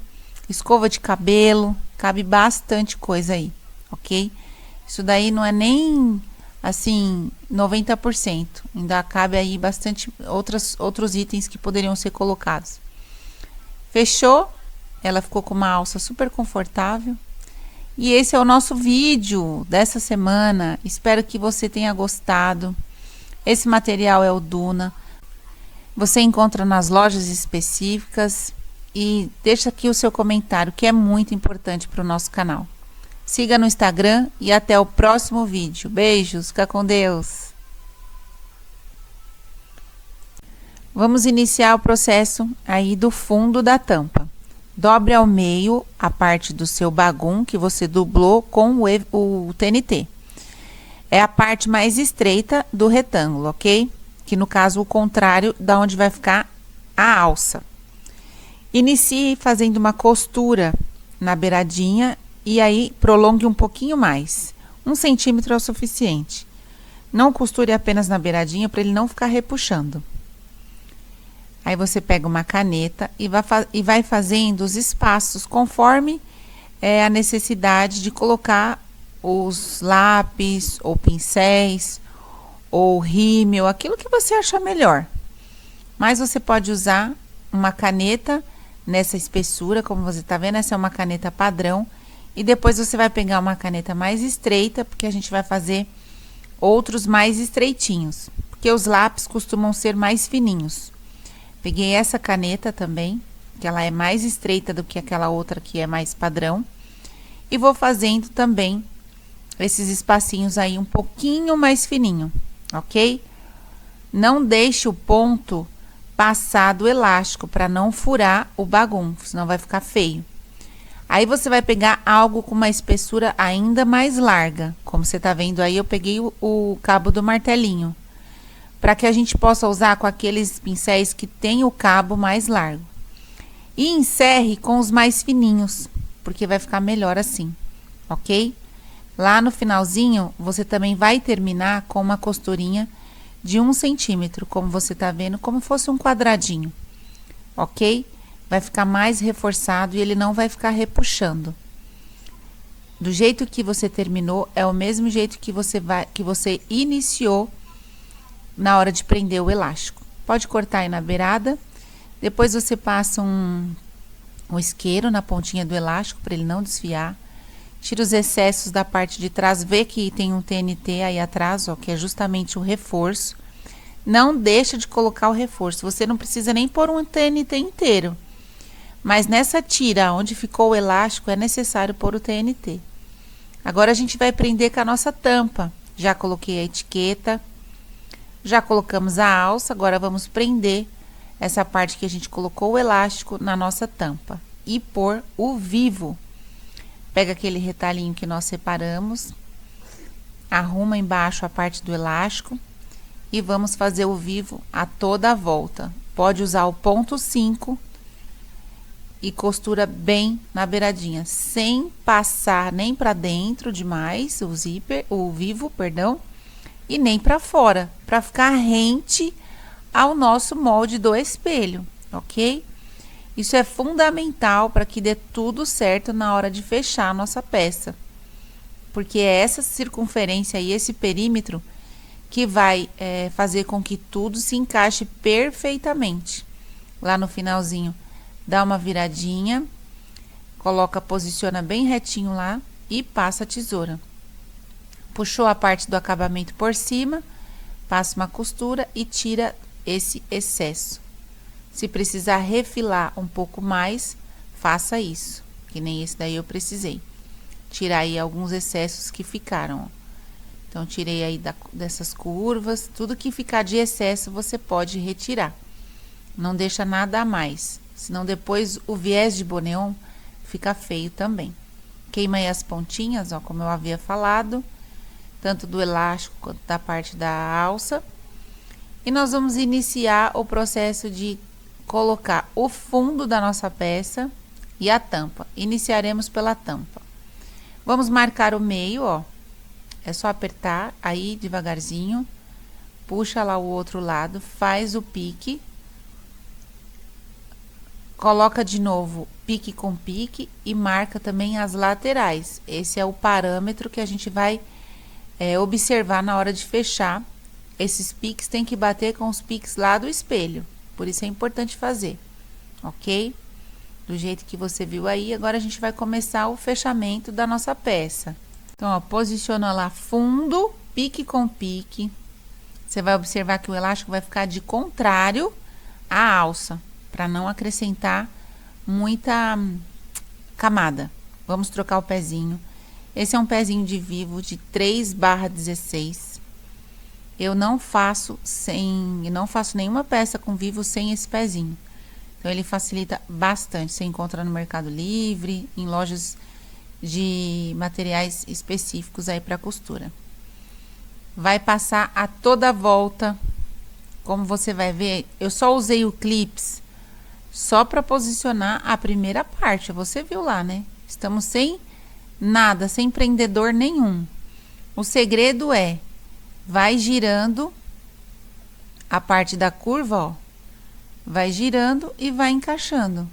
escova de cabelo, cabe bastante coisa aí, ok? Isso daí não é nem assim 90%, ainda cabe aí bastante outros itens que poderiam ser colocados. Fechou? Ela ficou com uma alça super confortável. E esse é o nosso vídeo dessa semana. Espero que você tenha gostado. Esse material é o Duna. Você encontra nas lojas específicas. E deixa aqui o seu comentário, que é muito importante para o nosso canal. Siga no Instagram e até o próximo vídeo. Beijos, fica com Deus. Vamos iniciar o processo aí do fundo da tampa. Dobre ao meio a parte do seu bagum que você dublou com o TNT. É a parte mais estreita do retângulo, ok? Que no caso o contrário da onde vai ficar a alça. Inicie fazendo uma costura na beiradinha e aí prolongue um pouquinho mais. 1 centímetro é o suficiente. Não costure apenas na beiradinha para ele não ficar repuxando. Aí você pega uma caneta e vai fazendo os espaços conforme a necessidade de colocar os lápis ou pincéis ou rímel, aquilo que você achar melhor. Mas você pode usar uma caneta nessa espessura, como você tá vendo, essa é uma caneta padrão. E depois você vai pegar uma caneta mais estreita, porque a gente vai fazer outros mais estreitinhos, porque os lápis costumam ser mais fininhos. Peguei essa caneta também, que ela é mais estreita do que aquela outra que é mais padrão. E vou fazendo também esses espacinhos aí um pouquinho mais fininho, ok? Não deixe o ponto passar do elástico para não furar o bagum, senão vai ficar feio. Aí você vai pegar algo com uma espessura ainda mais larga. Como você tá vendo aí, eu peguei o cabo do martelinho, para que a gente possa usar com aqueles pincéis que tem o cabo mais largo. E encerre com os mais fininhos, porque vai ficar melhor assim, ok? Lá no finalzinho, você também vai terminar com uma costurinha de 1 centímetro, como você tá vendo, como fosse um quadradinho, ok? Vai ficar mais reforçado e ele não vai ficar repuxando. Do jeito que você terminou, é o mesmo jeito que você iniciou na hora de prender o elástico. Pode cortar aí na beirada, depois você passa o isqueiro na pontinha do elástico para ele não desfiar. Tira os excessos da parte de trás, vê que tem um TNT aí atrás, ó, que é justamente o reforço. Não deixa de colocar o reforço, você não precisa nem pôr um TNT inteiro. Mas nessa tira onde ficou o elástico é necessário pôr o TNT. Agora a gente vai prender com a nossa tampa. Já coloquei a etiqueta, já colocamos a alça, agora vamos prender essa parte que a gente colocou o elástico na nossa tampa e pôr o vivo. Pega aquele retalhinho que nós separamos, arruma embaixo a parte do elástico e vamos fazer o vivo a toda a volta. Pode usar o ponto 5 e costura bem na beiradinha, sem passar nem para dentro demais o zíper, o vivo, perdão, e nem para fora, para ficar rente ao nosso molde do espelho, ok? Isso é fundamental para que dê tudo certo na hora de fechar a nossa peça, porque é essa circunferência e esse perímetro que vai fazer com que tudo se encaixe perfeitamente. Lá no finalzinho, dá uma viradinha, coloca, posiciona bem retinho lá e passa a tesoura. Puxou a parte do acabamento por cima, passa uma costura e tira esse excesso. Se precisar refilar um pouco mais, faça isso, que nem esse daí eu precisei. Tirar aí alguns excessos que ficaram, ó. Então, tirei aí dessas curvas, tudo que ficar de excesso você pode retirar. Não deixa nada a mais, senão depois o viés de boneon fica feio também. Queima aí as pontinhas, ó, como eu havia falado, tanto do elástico quanto da parte da alça. E nós vamos iniciar o processo de colocar o fundo da nossa peça e a tampa. Iniciaremos pela tampa. Vamos marcar o meio, ó. É só apertar aí devagarzinho, puxa lá o outro lado, faz o pique, coloca de novo pique com pique e marca também as laterais. Esse é o parâmetro que a gente vai observar na hora de fechar. Esses piques tem que bater com os piques lá do espelho, por isso é importante fazer, ok? Do jeito que você viu aí, agora a gente vai começar o fechamento da nossa peça. Então, ó, posiciona lá fundo, pique com pique. Você vai observar que o elástico vai ficar de contrário à alça, para não acrescentar muita camada. Vamos trocar o pezinho. Esse é um pezinho de vivo de 3/16. Eu não faço nenhuma peça com vivo sem esse pezinho. Então, ele facilita bastante. Você encontra no Mercado Livre, em lojas de materiais específicos aí para costura. Vai passar a toda volta. Como você vai ver, eu só usei o clips só para posicionar a primeira parte. Você viu lá, né? Estamos sem nada, sem prendedor nenhum. O segredo vai girando a parte da curva, ó. Vai girando e vai encaixando.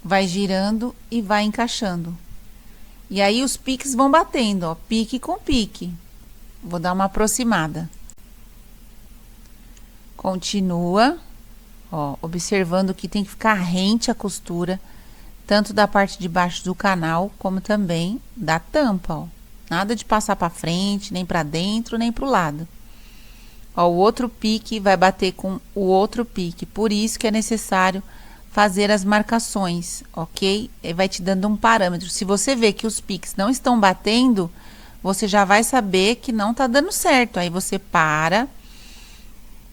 Vai girando e vai encaixando. E aí os piques vão batendo, ó, pique com pique. Vou dar uma aproximada. Continua, ó, observando que tem que ficar rente a costura, tanto da parte de baixo do canal, como também da tampa, ó. Nada de passar para frente, nem para dentro, nem para o lado. Ó, o outro pique vai bater com o outro pique, por isso que é necessário fazer as marcações, ok? E vai te dando um parâmetro. Se você vê que os piques não estão batendo, você já vai saber que não tá dando certo. Aí você para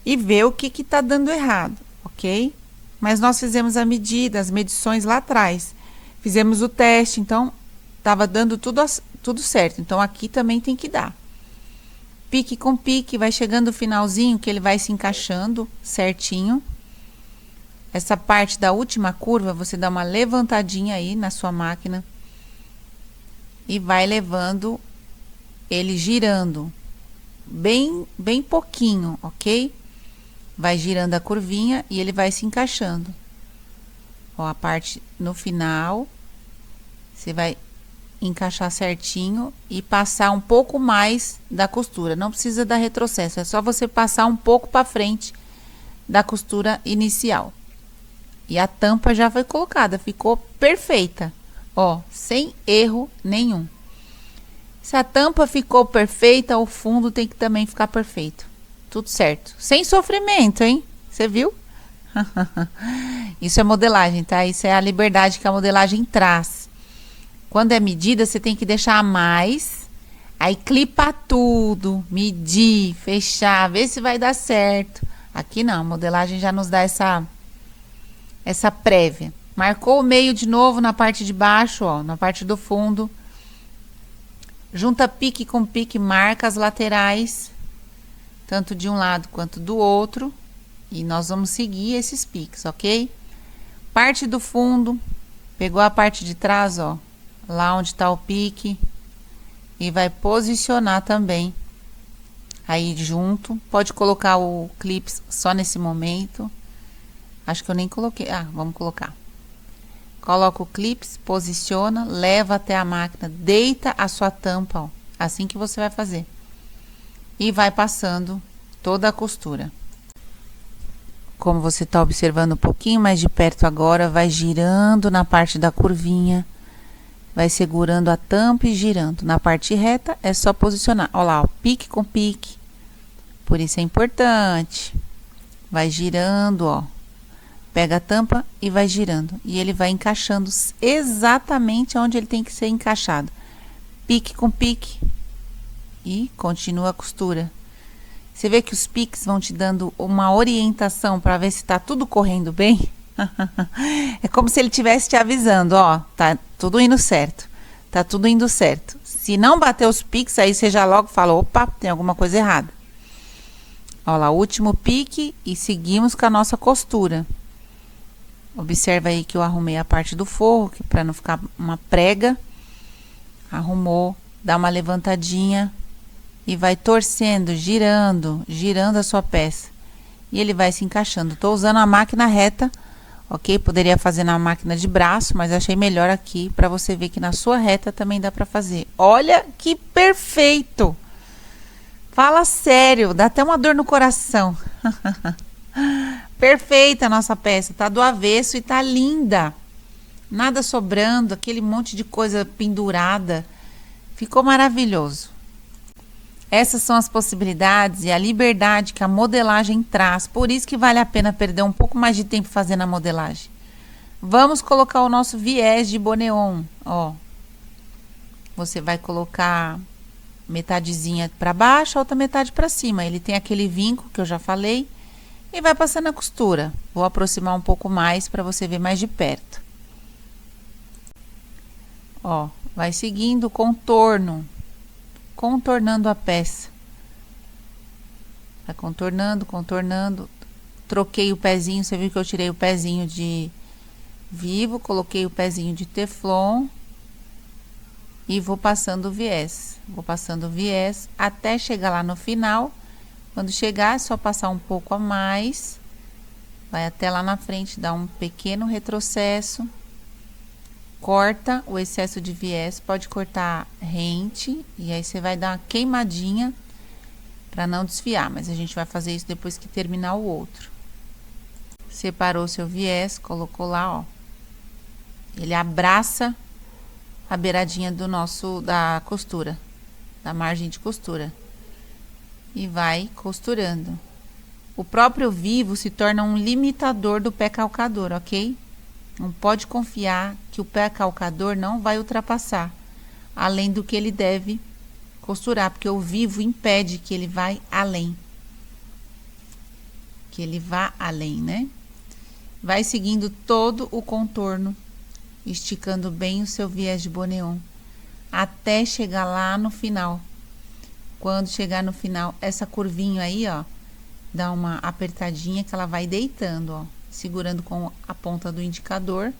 e vê o que tá dando errado, ok? Mas nós fizemos a medida, as medições lá atrás. Fizemos o teste, então tava dando tudo certo. Então aqui também tem que dar. Pique com pique, vai chegando o finalzinho que ele vai se encaixando certinho. Essa parte da última curva, você dá uma levantadinha aí na sua máquina e vai levando ele girando bem pouquinho, ok? Vai girando a curvinha e ele vai se encaixando. Ó, a parte no final, você vai encaixar certinho e passar um pouco mais da costura. Não precisa dar retrocesso, é só você passar um pouco para frente da costura inicial. E a tampa já foi colocada, ficou perfeita, ó, sem erro nenhum. Se a tampa ficou perfeita, o fundo tem que também ficar perfeito. Tudo certo. Sem sofrimento, hein? Você viu? Isso é modelagem, tá? Isso é a liberdade que a modelagem traz. Quando é medida, você tem que deixar a mais, aí clipar tudo, medir, fechar, ver se vai dar certo. Aqui não, a modelagem já nos dá essa prévia. Marcou o meio de novo na parte de baixo, ó, na parte do fundo. Junta pique com pique, marca as laterais, tanto de um lado quanto do outro. E nós vamos seguir esses piques, ok? Parte do fundo, pegou a parte de trás, ó, lá onde tá o pique. E vai posicionar também aí junto. Pode colocar o clips só nesse momento. Acho que eu nem coloquei. Ah, vamos colocar. Coloca o clips, posiciona, leva até a máquina, deita a sua tampa, ó, assim que você vai fazer. E vai passando toda a costura. Como você está observando um pouquinho mais de perto agora, vai girando na parte da curvinha, vai segurando a tampa e girando. Na parte reta é só posicionar. Olha lá, ó, pique com pique. Por isso é importante. Vai girando, ó. Pega a tampa e vai girando. E ele vai encaixando exatamente onde ele tem que ser encaixado. Pique com pique. E continua a costura. Você vê que os piques vão te dando uma orientação para ver se tá tudo correndo bem? É como se ele estivesse te avisando, ó, tá tudo indo certo. Tá tudo indo certo. Se não bater os piques, aí você já logo fala, opa, tem alguma coisa errada. Ó lá, último pique e seguimos com a nossa costura. Observa aí que eu arrumei a parte do forro, que para não ficar uma prega. Arrumou, dá uma levantadinha e vai torcendo, girando, girando a sua peça. E ele vai se encaixando. Tô usando a máquina reta, ok? Poderia fazer na máquina de braço, mas achei melhor aqui para você ver que na sua reta também dá para fazer. Olha que perfeito! Fala sério, dá até uma dor no coração. Perfeita a nossa peça, tá do avesso e tá linda. Nada sobrando, aquele monte de coisa pendurada. Ficou maravilhoso. Essas são as possibilidades e a liberdade que a modelagem traz. Por isso que vale a pena perder um pouco mais de tempo fazendo a modelagem. Vamos colocar o nosso viés de boneon, ó. Você vai colocar metadezinha para baixo, a outra metade para cima. Ele tem aquele vinco que eu já falei. E vai passando a costura. Vou aproximar um pouco mais para você ver mais de perto. Ó, vai seguindo o contorno, contornando a peça. Vai contornando, contornando. Troquei o pezinho, você viu que eu tirei o pezinho de vivo, coloquei o pezinho de teflon e vou passando o viés. Vou passando o viés até chegar lá no final. Quando chegar, é só passar um pouco a mais, vai até lá na frente, dá um pequeno retrocesso, corta o excesso de viés, pode cortar rente, e aí você vai dar uma queimadinha para não desfiar, mas a gente vai fazer isso depois que terminar o outro. Separou seu viés, colocou lá, ó, ele abraça a beiradinha da costura, da margem de costura. E vai costurando. O próprio vivo se torna um limitador do pé calcador, ok? Não pode confiar que o pé calcador não vai ultrapassar, além do que ele deve costurar, porque o vivo impede que ele vá além. Que ele vá além, né? Vai seguindo todo o contorno, esticando bem o seu viés de boneon, até chegar lá no final. Quando chegar no final, essa curvinha aí, ó, dá uma apertadinha que ela vai deitando, ó, segurando com a ponta do indicador.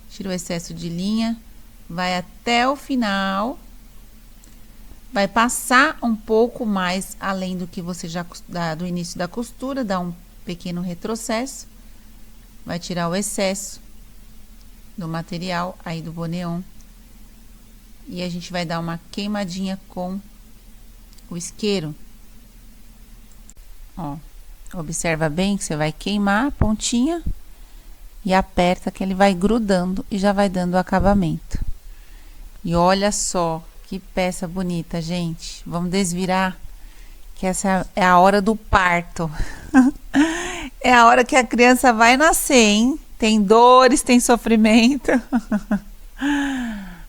Tira o excesso de linha, vai até o final, vai passar um pouco mais além do que você já do início da costura, dá um pequeno retrocesso, vai tirar o excesso do material aí do boneon e a gente vai dar uma queimadinha com o isqueiro. Ó, observa bem que você vai queimar a pontinha e aperta que ele vai grudando e já vai dando o acabamento. E olha só que peça bonita, gente. Vamos desvirar, que essa é a hora do parto. É a hora que a criança vai nascer, hein? Tem dores, tem sofrimento.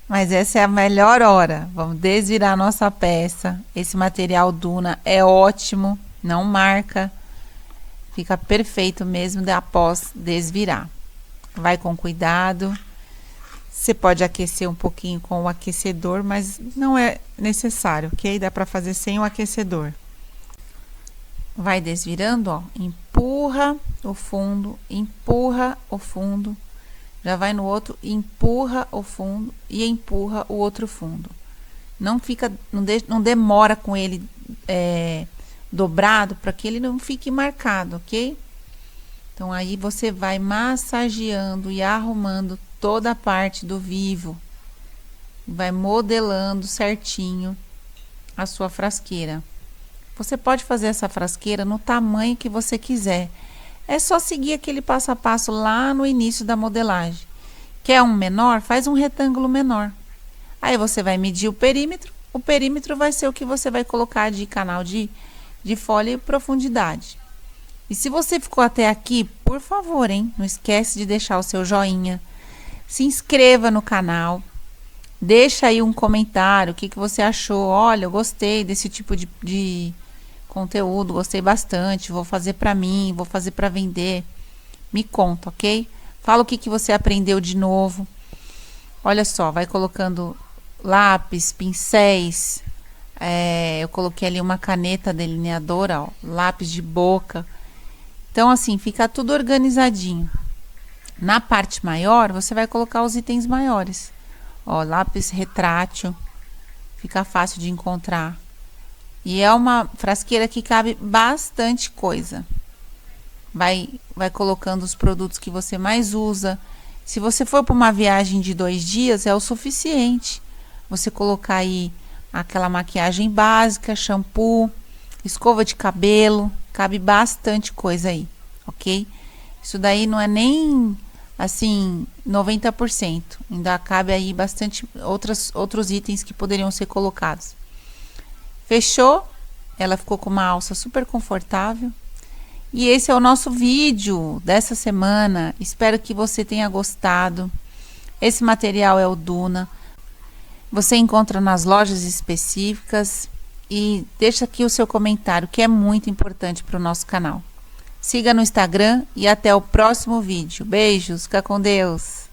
Mas essa é a melhor hora. Vamos desvirar a nossa peça. Esse material Duna é ótimo, não marca. Fica perfeito mesmo após desvirar. Vai com cuidado. Você pode aquecer um pouquinho com o aquecedor, mas não é necessário, ok? Dá para fazer sem o aquecedor. Vai desvirando, ó. Empurra o fundo, empurra o fundo. Já vai no outro, empurra o fundo e empurra o outro fundo. Não fica, não demora com ele dobrado para que ele não fique marcado, ok? Então aí você vai massageando e arrumando toda a parte do vivo. Vai modelando certinho a sua frasqueira. Você pode fazer essa frasqueira no tamanho que você quiser. É só seguir aquele passo a passo lá no início da modelagem. Quer um menor? Faz um retângulo menor. Aí você vai medir o perímetro vai ser o que você vai colocar de canal de folha e profundidade. E se você ficou até aqui, por favor, hein? Não esquece de deixar o seu joinha. Se inscreva no canal. Deixa aí um comentário, o que você achou. Olha, eu gostei desse tipo de conteúdo, gostei bastante, vou fazer para mim, vou fazer para vender. Me conta, ok? Fala o que você aprendeu de novo. Olha só, vai colocando lápis, pincéis. Eu coloquei ali uma caneta delineadora, ó, lápis de boca. Então, assim, fica tudo organizadinho. Na parte maior, você vai colocar os itens maiores. Ó, lápis retrátil, fica fácil de encontrar. E é uma frasqueira que cabe bastante coisa. Vai colocando os produtos que você mais usa. Se você for para uma viagem de 2 dias, é o suficiente. Você colocar aí aquela maquiagem básica, shampoo, escova de cabelo, cabe bastante coisa aí, ok? Isso daí não é nem assim 90%, ainda cabe aí bastante outros itens que poderiam ser colocados. Fechou? Ela ficou com uma alça super confortável. E esse é o nosso vídeo dessa semana. Espero que você tenha gostado. Esse material é o Duna. Você encontra nas lojas específicas. E deixa aqui o seu comentário, que é muito importante para o nosso canal. Siga no Instagram e até o próximo vídeo. Beijos, fica com Deus!